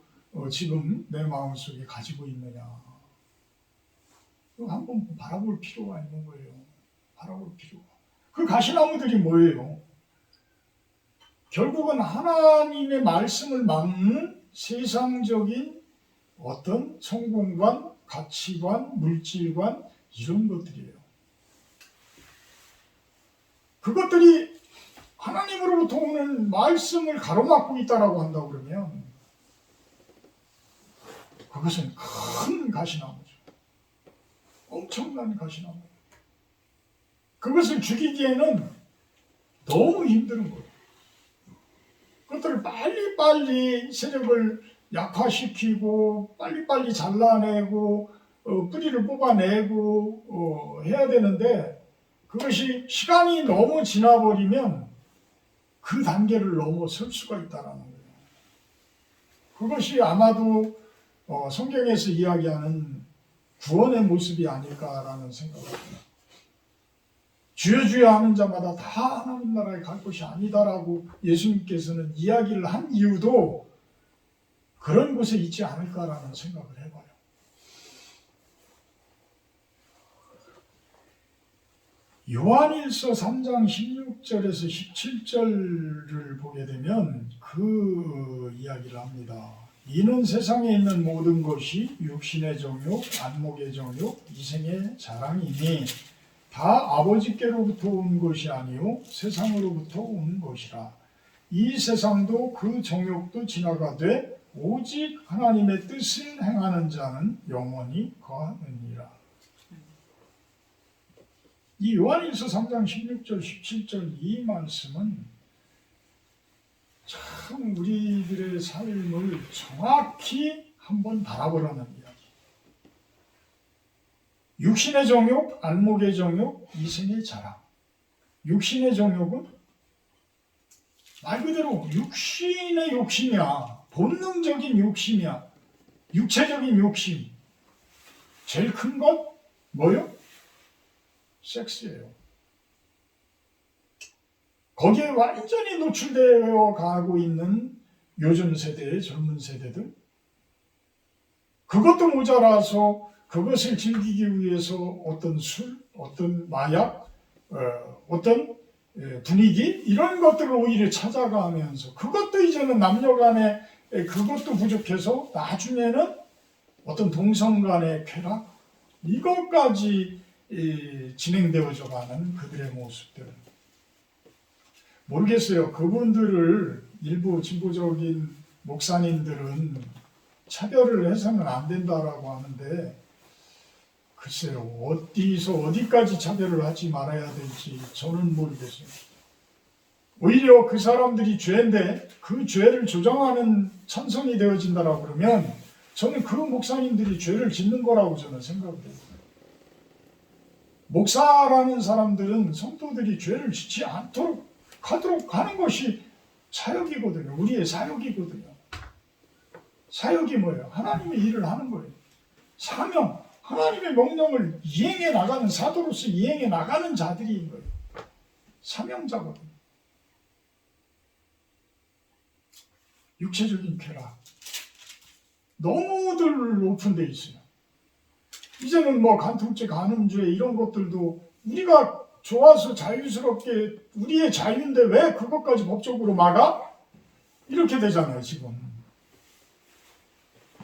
지금 내 마음속에 가지고 있느냐, 한번 바라볼 필요가 있는 거예요. 바라볼 필요가. 그 가시나무들이 뭐예요? 결국은 하나님의 말씀을 막는 세상적인 어떤 성공관, 가치관, 물질관 이런 것들이에요. 그것들이 하나님으로부터 오는 말씀을 가로막고 있다라고 한다고 그러면 그것은 큰 가시나무죠. 엄청난 가시나무. 그것을 죽이기에는 너무 힘든 거예요. 그것들을 빨리빨리 세력을 약화시키고 빨리빨리 잘라내고 뿌리를 뽑아내고 해야 되는데, 그것이 시간이 너무 지나버리면 그 단계를 넘어설 수가 있다는 거예요. 그것이 아마도 성경에서 이야기하는 구원의 모습이 아닐까라는 생각을 합니다. 주여 주여 하는 자마다 다 하나님 나라에 갈 것이 아니다라고 예수님께서는 이야기를 한 이유도 그런 곳에 있지 않을까라는 생각을 해봐요. 요한일서 3장 16절에서 17절을 보게 되면 그 이야기를 합니다. 이는 세상에 있는 모든 것이 육신의 정욕, 안목의 정욕, 이생의 자랑이니 다 아버지께로부터 온 것이 아니요 세상으로부터 온 것이라. 이 세상도 그 정욕도 지나가되 오직 하나님의 뜻을 행하는 자는 영원히 거하느니라. 이 요한일서 3장 16절 17절 이 말씀은 참 우리들의 삶을 정확히 한번 바라보라는 이야기. 육신의 정욕, 안목의 정욕, 이생의 자랑. 육신의 정욕은 말 그대로 육신의 욕심이야. 본능적인 욕심이야. 육체적인 욕심. 제일 큰 것 뭐요? 섹스예요. 거기에 완전히 노출되어 가고 있는 요즘 세대의 젊은 세대들, 그것도 모자라서 그것을 즐기기 위해서 어떤 술, 어떤 마약, 어떤 분위기 이런 것들을 오히려 찾아가면서 그것도 이제는 남녀 간에 그것도 부족해서 나중에는 어떤 동성 간의 쾌락 이것까지 진행되어져 가는 그들의 모습들. 모르겠어요. 그분들을 일부 진보적인 목사님들은 차별을 해서는 안 된다라고 하는데, 글쎄요, 어디서 어디까지 차별을 하지 말아야 될지 저는 모르겠어요. 오히려 그 사람들이 죄인데 그 죄를 조장하는 찬성이 되어진다라고 그러면 저는 그 목사님들이 죄를 짓는 거라고 저는 생각을 해요. 목사라는 사람들은 성도들이 죄를 짓지 않도록 하도록 하는 것이 사역이거든요. 우리의 사역이거든요. 사역이 뭐예요? 하나님의 일을 하는 거예요. 사명, 하나님의 명령을 이행해 나가는 사도로서 이행해 나가는 자들인 거예요. 사명자거든요. 육체적인 쾌락 너무들 오픈되어 있어요. 이제는 뭐 간통죄, 간음죄 이런 것들도 우리가 좋아서 자유스럽게 우리의 자유인데 왜 그것까지 법적으로 막아? 이렇게 되잖아요. 지금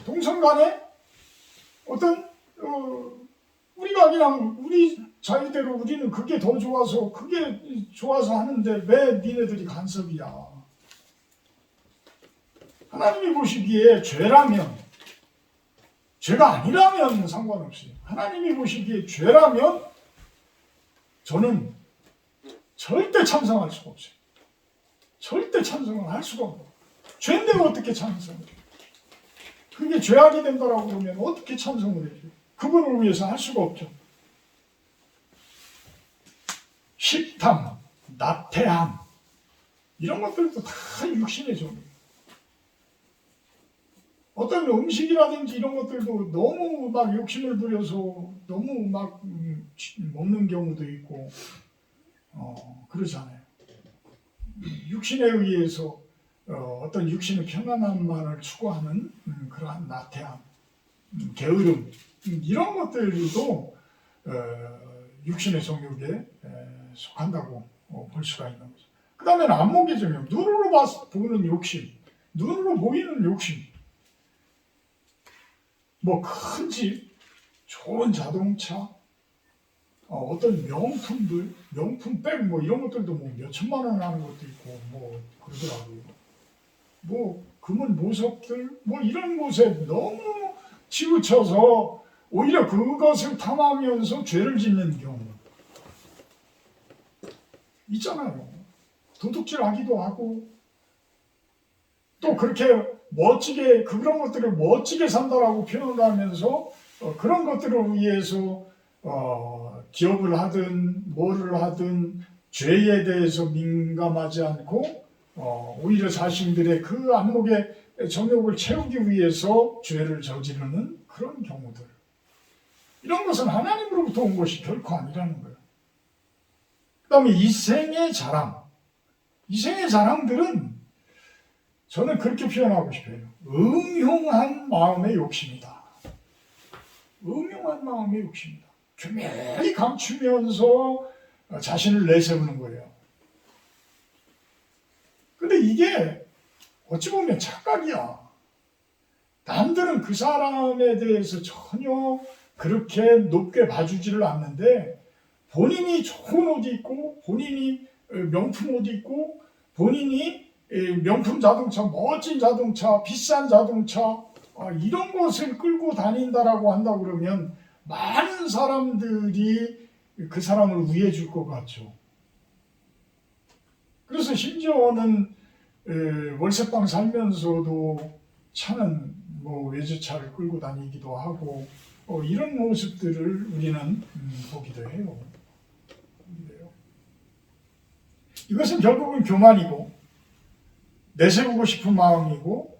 동성간에 어떤 우리가 그냥 우리 자유대로 우리는 그게 더 좋아서 그게 좋아서 하는데 왜 니네들이 간섭이야? 하나님이 보시기에 죄라면, 죄가 아니라면 상관없어요. 하나님이 보시기에 죄라면 저는 절대 찬성할 수가 없어요. 절대 찬성을 할 수가 없어요. 죄인데 어떻게 찬성을 해요? 그게 죄악이 된다라고 그러면 어떻게 찬성을 해요? 그분을 위해서 할 수가 없죠. 식탐, 나태함 이런 것들도 다 육신의 종이에요. 어떤 음식이라든지 이런 것들도 너무 막 욕심을 부려서 너무 막 먹는 경우도 있고 그러잖아요. 육신에 의해서 어떤 육신의 편안함만을 추구하는 그러한 나태함, 게으름 이런 것들도 육신의 정욕에 속한다고 볼 수가 있는 거죠. 그 다음에는 안목의 정욕, 눈으로 보는 욕심, 눈으로 보이는 욕심. 뭐 큰 집, 좋은 자동차, 어떤 명품들, 명품백 뭐 이런 것들도 뭐 몇천만 원 하는 것도 있고 뭐 그러더라고요. 뭐 금은 보석들 뭐 이런 곳에 너무 치우쳐서 오히려 그것을 탐하면서 죄를 짓는 경우 있잖아요. 도둑질 하기도 하고 또 그렇게 멋지게 그런 것들을 멋지게 산다라고 표현을 하면서 그런 것들을 위해서 기업을 하든 뭐를 하든 죄에 대해서 민감하지 않고 오히려 자신들의 그 안목의 정욕을 채우기 위해서 죄를 저지르는 그런 경우들. 이런 것은 하나님으로부터 온 것이 결코 아니라는 거예요. 그 다음에 이생의 자랑. 이생의 자랑들은 저는 그렇게 표현하고 싶어요. 음흉한 마음의 욕심이다. 음흉한 마음의 욕심이다. 교묘히 감추면서 자신을 내세우는 거예요. 근데 이게 어찌 보면 착각이야. 남들은 그 사람에 대해서 전혀 그렇게 높게 봐주지를 않는데 본인이 좋은 옷 입고 본인이 명품 옷 입고 본인이 명품 자동차, 멋진 자동차, 비싼 자동차 이런 것을 끌고 다닌다라고 한다 그러면 많은 사람들이 그 사람을 위해 줄 것 같죠. 그래서 심지어는 월세방 살면서도 차는 뭐 외제차를 끌고 다니기도 하고 이런 모습들을 우리는 보기도 해요. 이것은 결국은 교만이고 내세우고 싶은 마음이고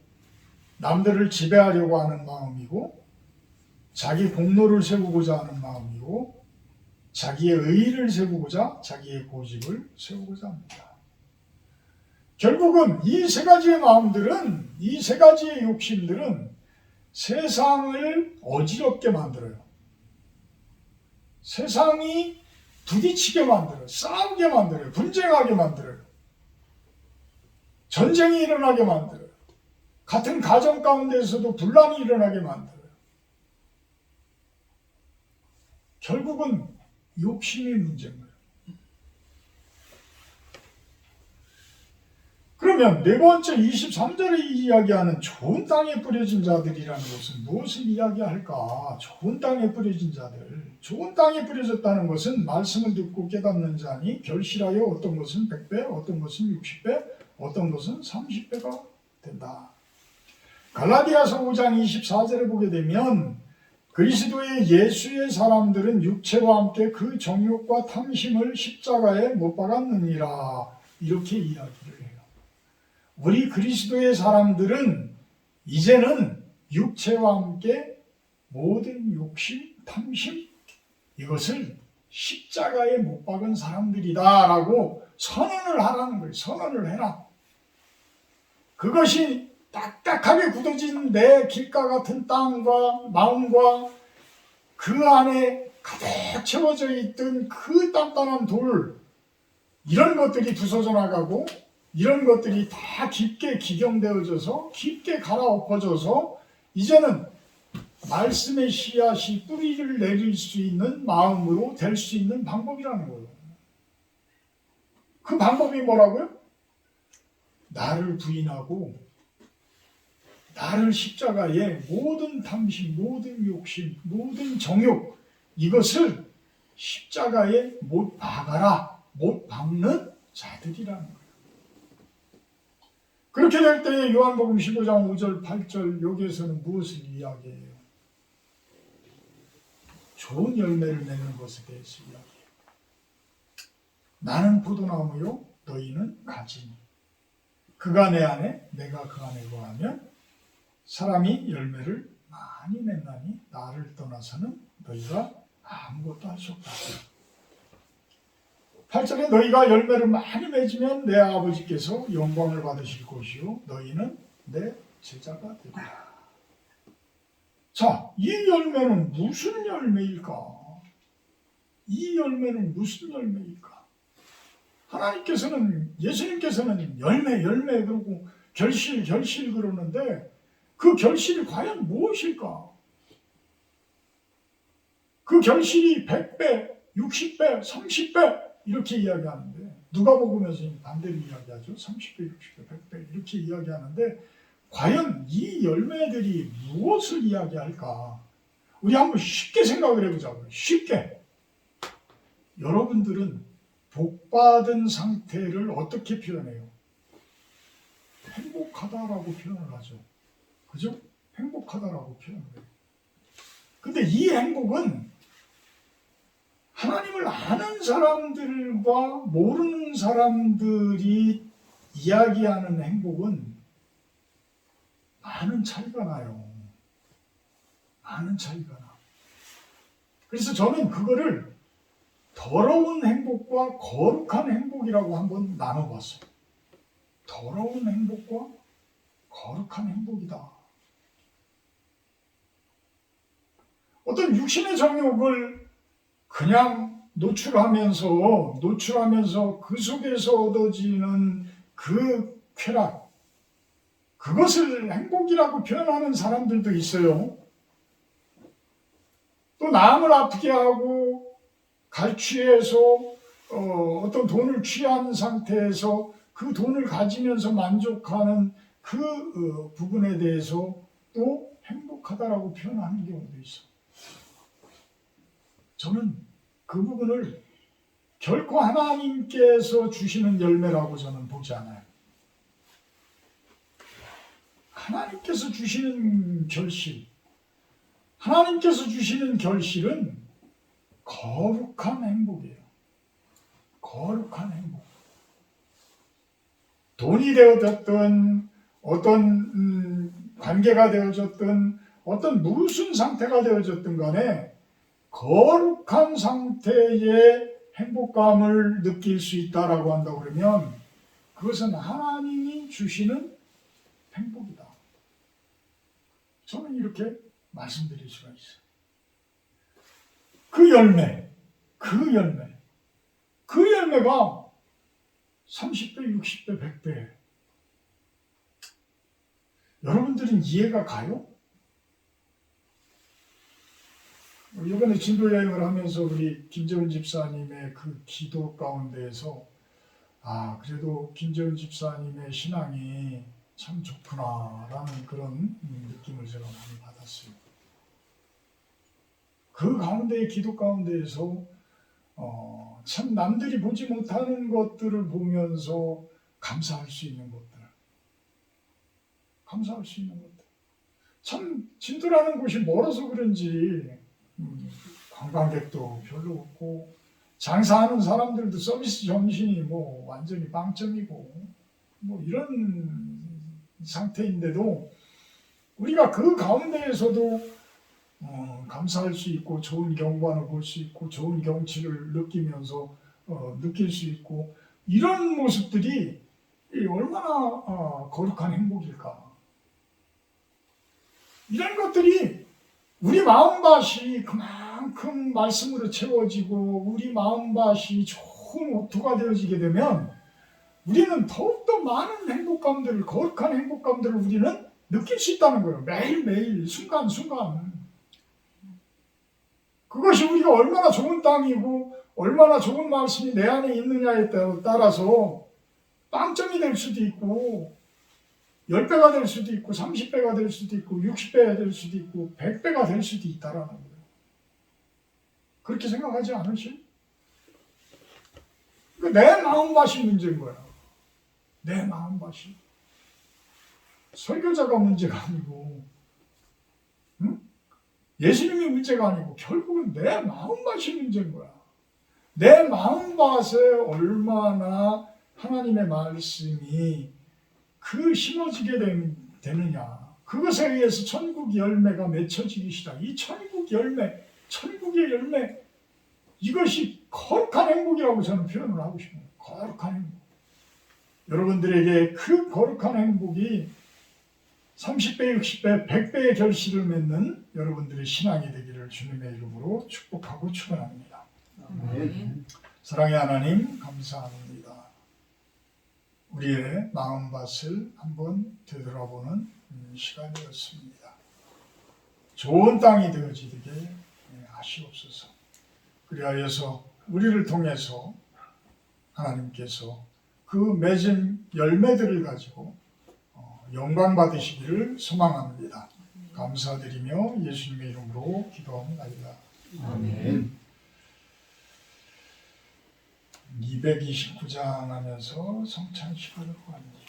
남들을 지배하려고 하는 마음이고 자기 공로를 세우고자 하는 마음이고 자기의 의의를 세우고자 자기의 고집을 세우고자 합니다. 결국은 이 세 가지의 마음들은 이 세 가지의 욕심들은 세상을 어지럽게 만들어요. 세상이 부딪히게 만들어요. 싸우게 만들어요. 분쟁하게 만들어요. 전쟁이 일어나게 만들어요. 같은 가정 가운데에서도 분란이 일어나게 만들어요. 결국은 욕심이 문제인 거예요. 그러면 네 번째 23절에 이야기하는 좋은 땅에 뿌려진 자들이라는 것은 무엇을 이야기할까? 좋은 땅에 뿌려진 자들. 좋은 땅에 뿌려졌다는 것은 말씀을 듣고 깨닫는 자니 결실하여 어떤 것은 100배, 어떤 것은 60배, 어떤 것은 30배가 된다. 갈라디아서 5장 24절에 보게 되면 그리스도의 예수의 사람들은 육체와 함께 그 정욕과 탐심을 십자가에 못 박았느니라 이렇게 이야기를 해요. 우리 그리스도의 사람들은 이제는 육체와 함께 모든 욕심, 탐심 이것을 십자가에 못 박은 사람들이다라고 선언을 하라는 거예요. 선언을 해라. 그것이 딱딱하게 굳어진 내 길가 같은 땅과 마음과 그 안에 가득 채워져 있던 그 단단한 돌 이런 것들이 부서져 나가고 이런 것들이 다 깊게 기경되어져서 깊게 갈아엎어져서 이제는 말씀의 씨앗이 뿌리를 내릴 수 있는 마음으로 될 수 있는 방법이라는 거예요. 그 방법이 뭐라고요? 나를 부인하고 나를 십자가에 모든 탐심, 모든 욕심, 모든 정욕 이것을 십자가에 못 박아라, 못 박는 자들이라는 거예요. 그렇게 될 때 요한복음 15장 5절, 8절 여기에서는 무엇을 이야기해요? 좋은 열매를 내는 것에 대해서 이야기해요. 나는 포도나무요, 너희는 가지니. 그가 내 안에, 내가 그 안에 거하면 사람이 열매를 많이 맺나니 나를 떠나서는 너희가 아무것도 할 수 없다. 8절에 너희가 열매를 많이 맺으면 내 아버지께서 영광을 받으실 것이요 너희는 내 제자가 되리라. 자, 이 열매는 무슨 열매일까? 이 열매는 무슨 열매일까? 하나님께서는 예수님께서는 열매 그러고 결실 그러는데 그 결실이 과연 무엇일까? 그 결실이 100배, 60배, 30배 이렇게 이야기하는데 누가복음에서 반대로 이야기하죠. 30배, 60배, 100배 이렇게 이야기하는데 과연 이 열매들이 무엇을 이야기할까? 우리 한번 쉽게 생각을 해보자고요. 쉽게. 여러분들은 복받은 상태를 어떻게 표현해요? 행복하다라고 표현을 하죠. 그죠? 행복하다라고 표현을 해요. 근데 이 행복은 하나님을 아는 사람들과 모르는 사람들이 이야기하는 행복은 많은 차이가 나요. 많은 차이가 나. 그래서 저는 그거를 더러운 행복과 거룩한 행복이라고 한번 나눠봤어요. 더러운 행복과 거룩한 행복이다. 어떤 육신의 정욕을 그냥 노출하면서 그 속에서 얻어지는 그 쾌락, 그것을 행복이라고 표현하는 사람들도 있어요. 또 남을 아프게 하고 갈취해서 어떤 돈을 취한 상태에서 그 돈을 가지면서 만족하는 그 부분에 대해서 또 행복하다라고 표현하는 경우도 있어. 저는 그 부분을 결코 하나님께서 주시는 열매라고 저는 보지 않아요. 하나님께서 주시는 결실, 하나님께서 주시는 결실은 거룩한 행복이에요. 거룩한 행복. 돈이 되어졌든 어떤 관계가 되어졌든 어떤 무슨 상태가 되어졌든 간에 거룩한 상태의 행복감을 느낄 수 있다라고 한다고 그러면 그것은 하나님이 주시는 행복이다. 저는 이렇게 말씀드릴 수가 있어요. 그 열매가 30배, 60배, 100배. 여러분들은 이해가 가요? 이번에 진도 여행을 하면서 우리 김재훈 집사님의 그 기도 가운데에서 그래도 김재훈 집사님의 신앙이 참 좋구나라는 그런 느낌을 제가 많이 받았어요. 그 가운데의 기도 가운데에서 참 남들이 보지 못하는 것들을 보면서 감사할 수 있는 것들, 참 진도라는 곳이 멀어서 그런지 관광객도 별로 없고 장사하는 사람들도 서비스 정신이 뭐 완전히 빵점이고 뭐 이런 상태인데도 우리가 그 가운데에서도 감사할 수 있고 좋은 경관을 볼 수 있고 좋은 경치를 느끼면서 느낄 수 있고 이런 모습들이 얼마나 거룩한 행복일까. 이런 것들이 우리 마음밭이 그만큼 말씀으로 채워지고 우리 마음밭이 좋은 오토가 되어지게 되면 우리는 더욱더 많은 행복감들을, 거룩한 행복감들을 우리는 느낄 수 있다는 거예요. 매일매일 순간순간. 그것이 우리가 얼마나 좋은 땅이고 얼마나 좋은 말씀이 내 안에 있느냐에 따라서 빵점이 될 수도 있고 10배가 될 수도 있고 30배가 될 수도 있고 60배가 될 수도 있고 100배가 될 수도 있다라는 거예요. 그렇게 생각하지 않으세요? 내 마음밭이 문제인 거야. 내 마음밭이. 설교자가 문제가 아니고 예수님이 문제가 아니고 결국은 내 마음밭이 문제인 거야. 내 마음밭에 얼마나 하나님의 말씀이 심어지게 되느냐. 그것에 의해서 천국 열매가 맺혀지기 시작. 이 천국의 열매, 이것이 거룩한 행복이라고 저는 표현을 하고 싶어요. 거룩한 행복. 여러분들에게 그 거룩한 행복이 30배, 60배, 100배의 결실을 맺는 여러분들의 신앙이 되기를 주님의 이름으로 축복하고 축원합니다.
아멘.
사랑의 하나님 감사합니다. 우리의 마음밭을 한번 되돌아보는 시간이었습니다. 좋은 땅이 되어지게 하시옵소서. 그리하여서 우리를 통해서 하나님께서 그 맺은 열매들을 가지고 영광 받으시기를 소망합니다. 감사드리며 예수님의 이름으로 기도합니다.
아멘.
229장 하면서 성찬식으로 갑니다.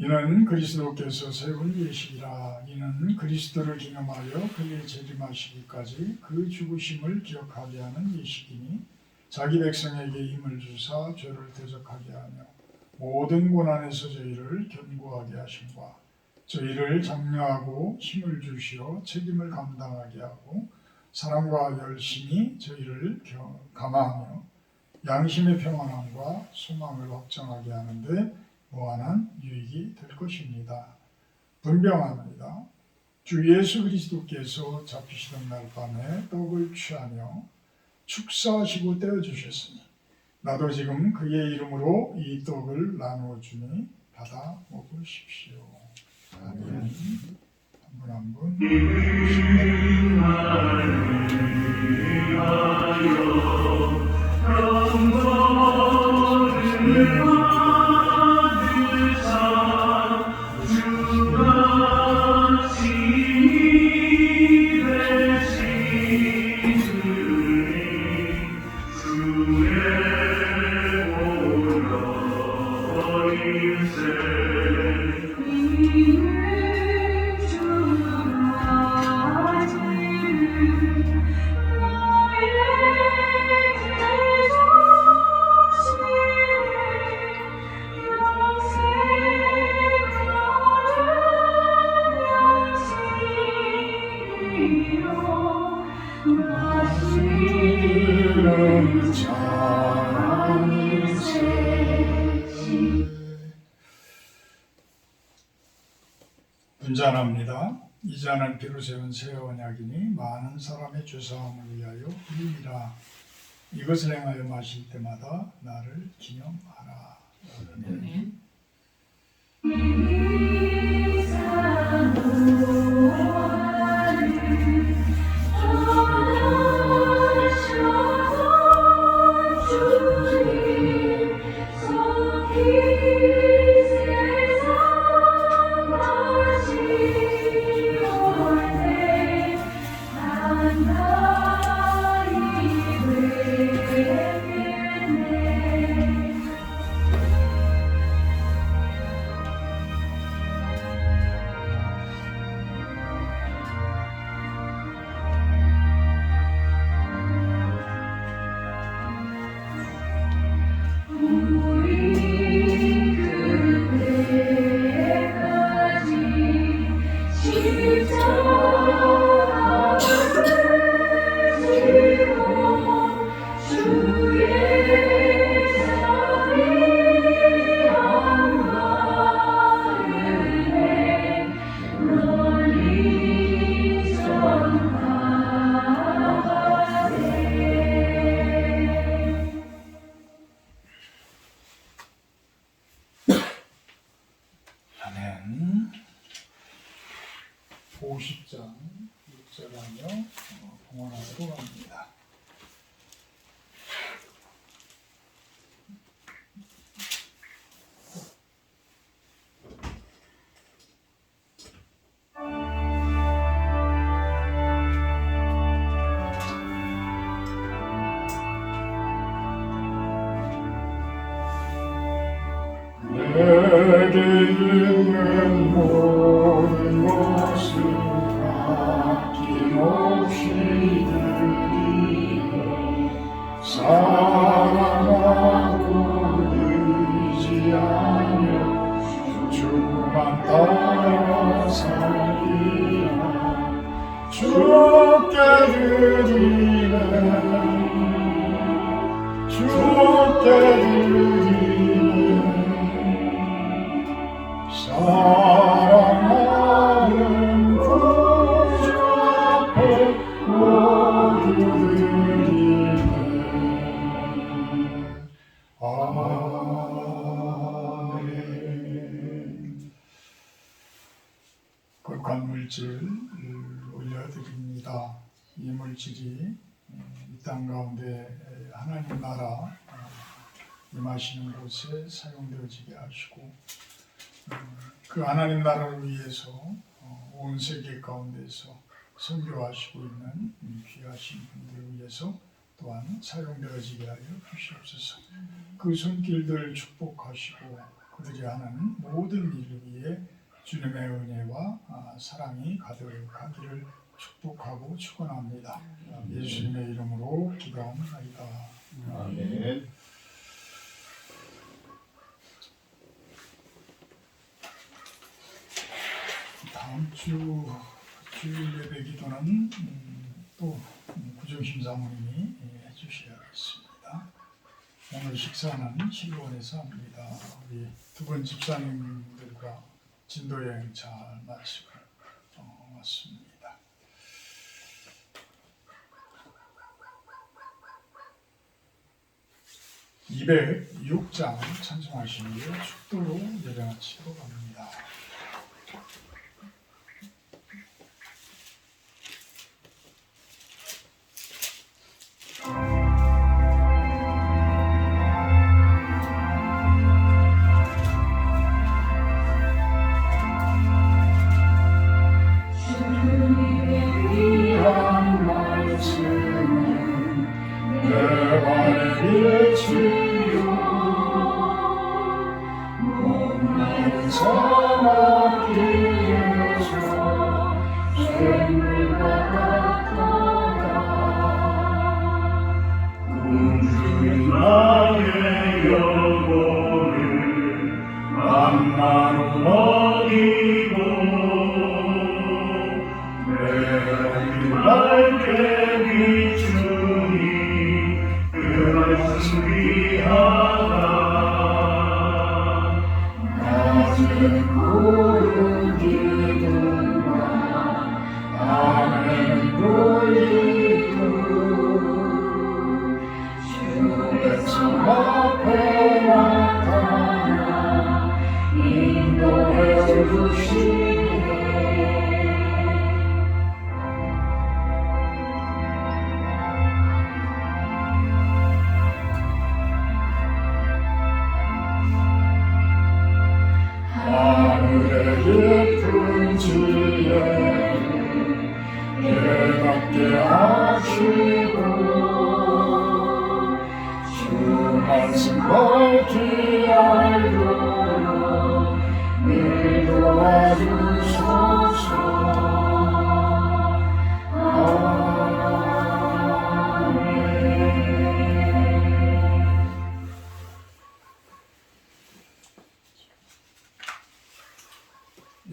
이는 그리스도께서 세운 예식이라. 이는 그리스도를 기념하여 그의 재림하시기까지 그 죽으심을 기억하게 하는 예식이니 자기 백성에게 힘을 주사 죄를 대적하게 하며 모든 고난에서 저희를 견고하게 하심과 저희를 장려하고 힘을 주시어 책임을 감당하게 하고 사랑과 열심히 저희를 감화하며 양심의 평안함과 소망을 확정하게 하는데 무한한 유익이 될 것입니다. 분명합니다. 주 예수 그리스도께서 잡히시던 날 밤에 떡을 취하며 축사하시고 떼어주셨으니 나도 지금 그의 이름으로 이 떡을 나누어 주니 받아 먹으십시오. 아멘. 한 분 한 분. 분잔합니다. 이 잔은 피로 세운 새 언약이니 많은 사람의 죄사함을 위하여 흘리라. 이것을 행하여 마실 때마다 나를 기념하라.
아멘.
아멘. 50장 6절하며 봉헌하도록 합니다.
내게 있는 모든 것을 아낌없이 드리네. 사랑하고 의지하며 주만 따라 살리라. 주께 드리네. 주께 드리네. 사랑하는 구주 앞에 모두 드리네. 아멘. 극한 물질 올려드립니다. 이 물질이 이 땅 가운데 하나님 나라 임하시는 곳에 사용되어지게 하시고 그 하나님 나라를 위해서 온 세계 가운데서 선교하시고 있는 귀하신 분들을 위해서 또한 사용되어지게 하여 주시옵소서. 그 손길들 축복하시고 그들이 하는 모든 일을 위해 주님의 은혜와 사랑이 가득하기를 축복하고 축원합니다. 예수님의 이름으로 기도합니다.
아멘.
다음 주 주일 예배 기도는 또 구정심 사모님이 해주셔야겠습니다. 오늘 식사는 실로원에서 합니다. 우리 두 분 집사님들과 진도 여행 잘 마치고 왔습니다.
206장 찬송하시는 게 축도로 내려놓치고 갑니다.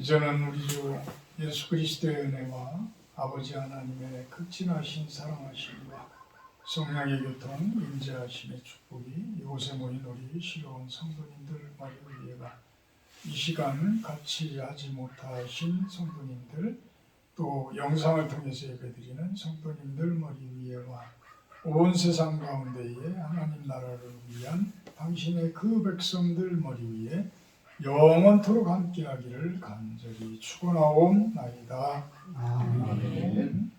이제는 우리 주 예수 그리스도의 은혜와 아버지 하나님의 극진하신 사랑하심과 성령의 교통 임재하심의 축복이 이곳에 모인 우리 시로운 성도님들 머리 위에가 이 시간 같이 하지 못하신 성도님들 또 영상을 통해서 예배드리는 성도님들 머리 위에와 온 세상 가운데에 하나님 나라를 위한 당신의 그 백성들 머리 위에 영원토록 함께하기를 간절히 축원하옵나이다.
아멘.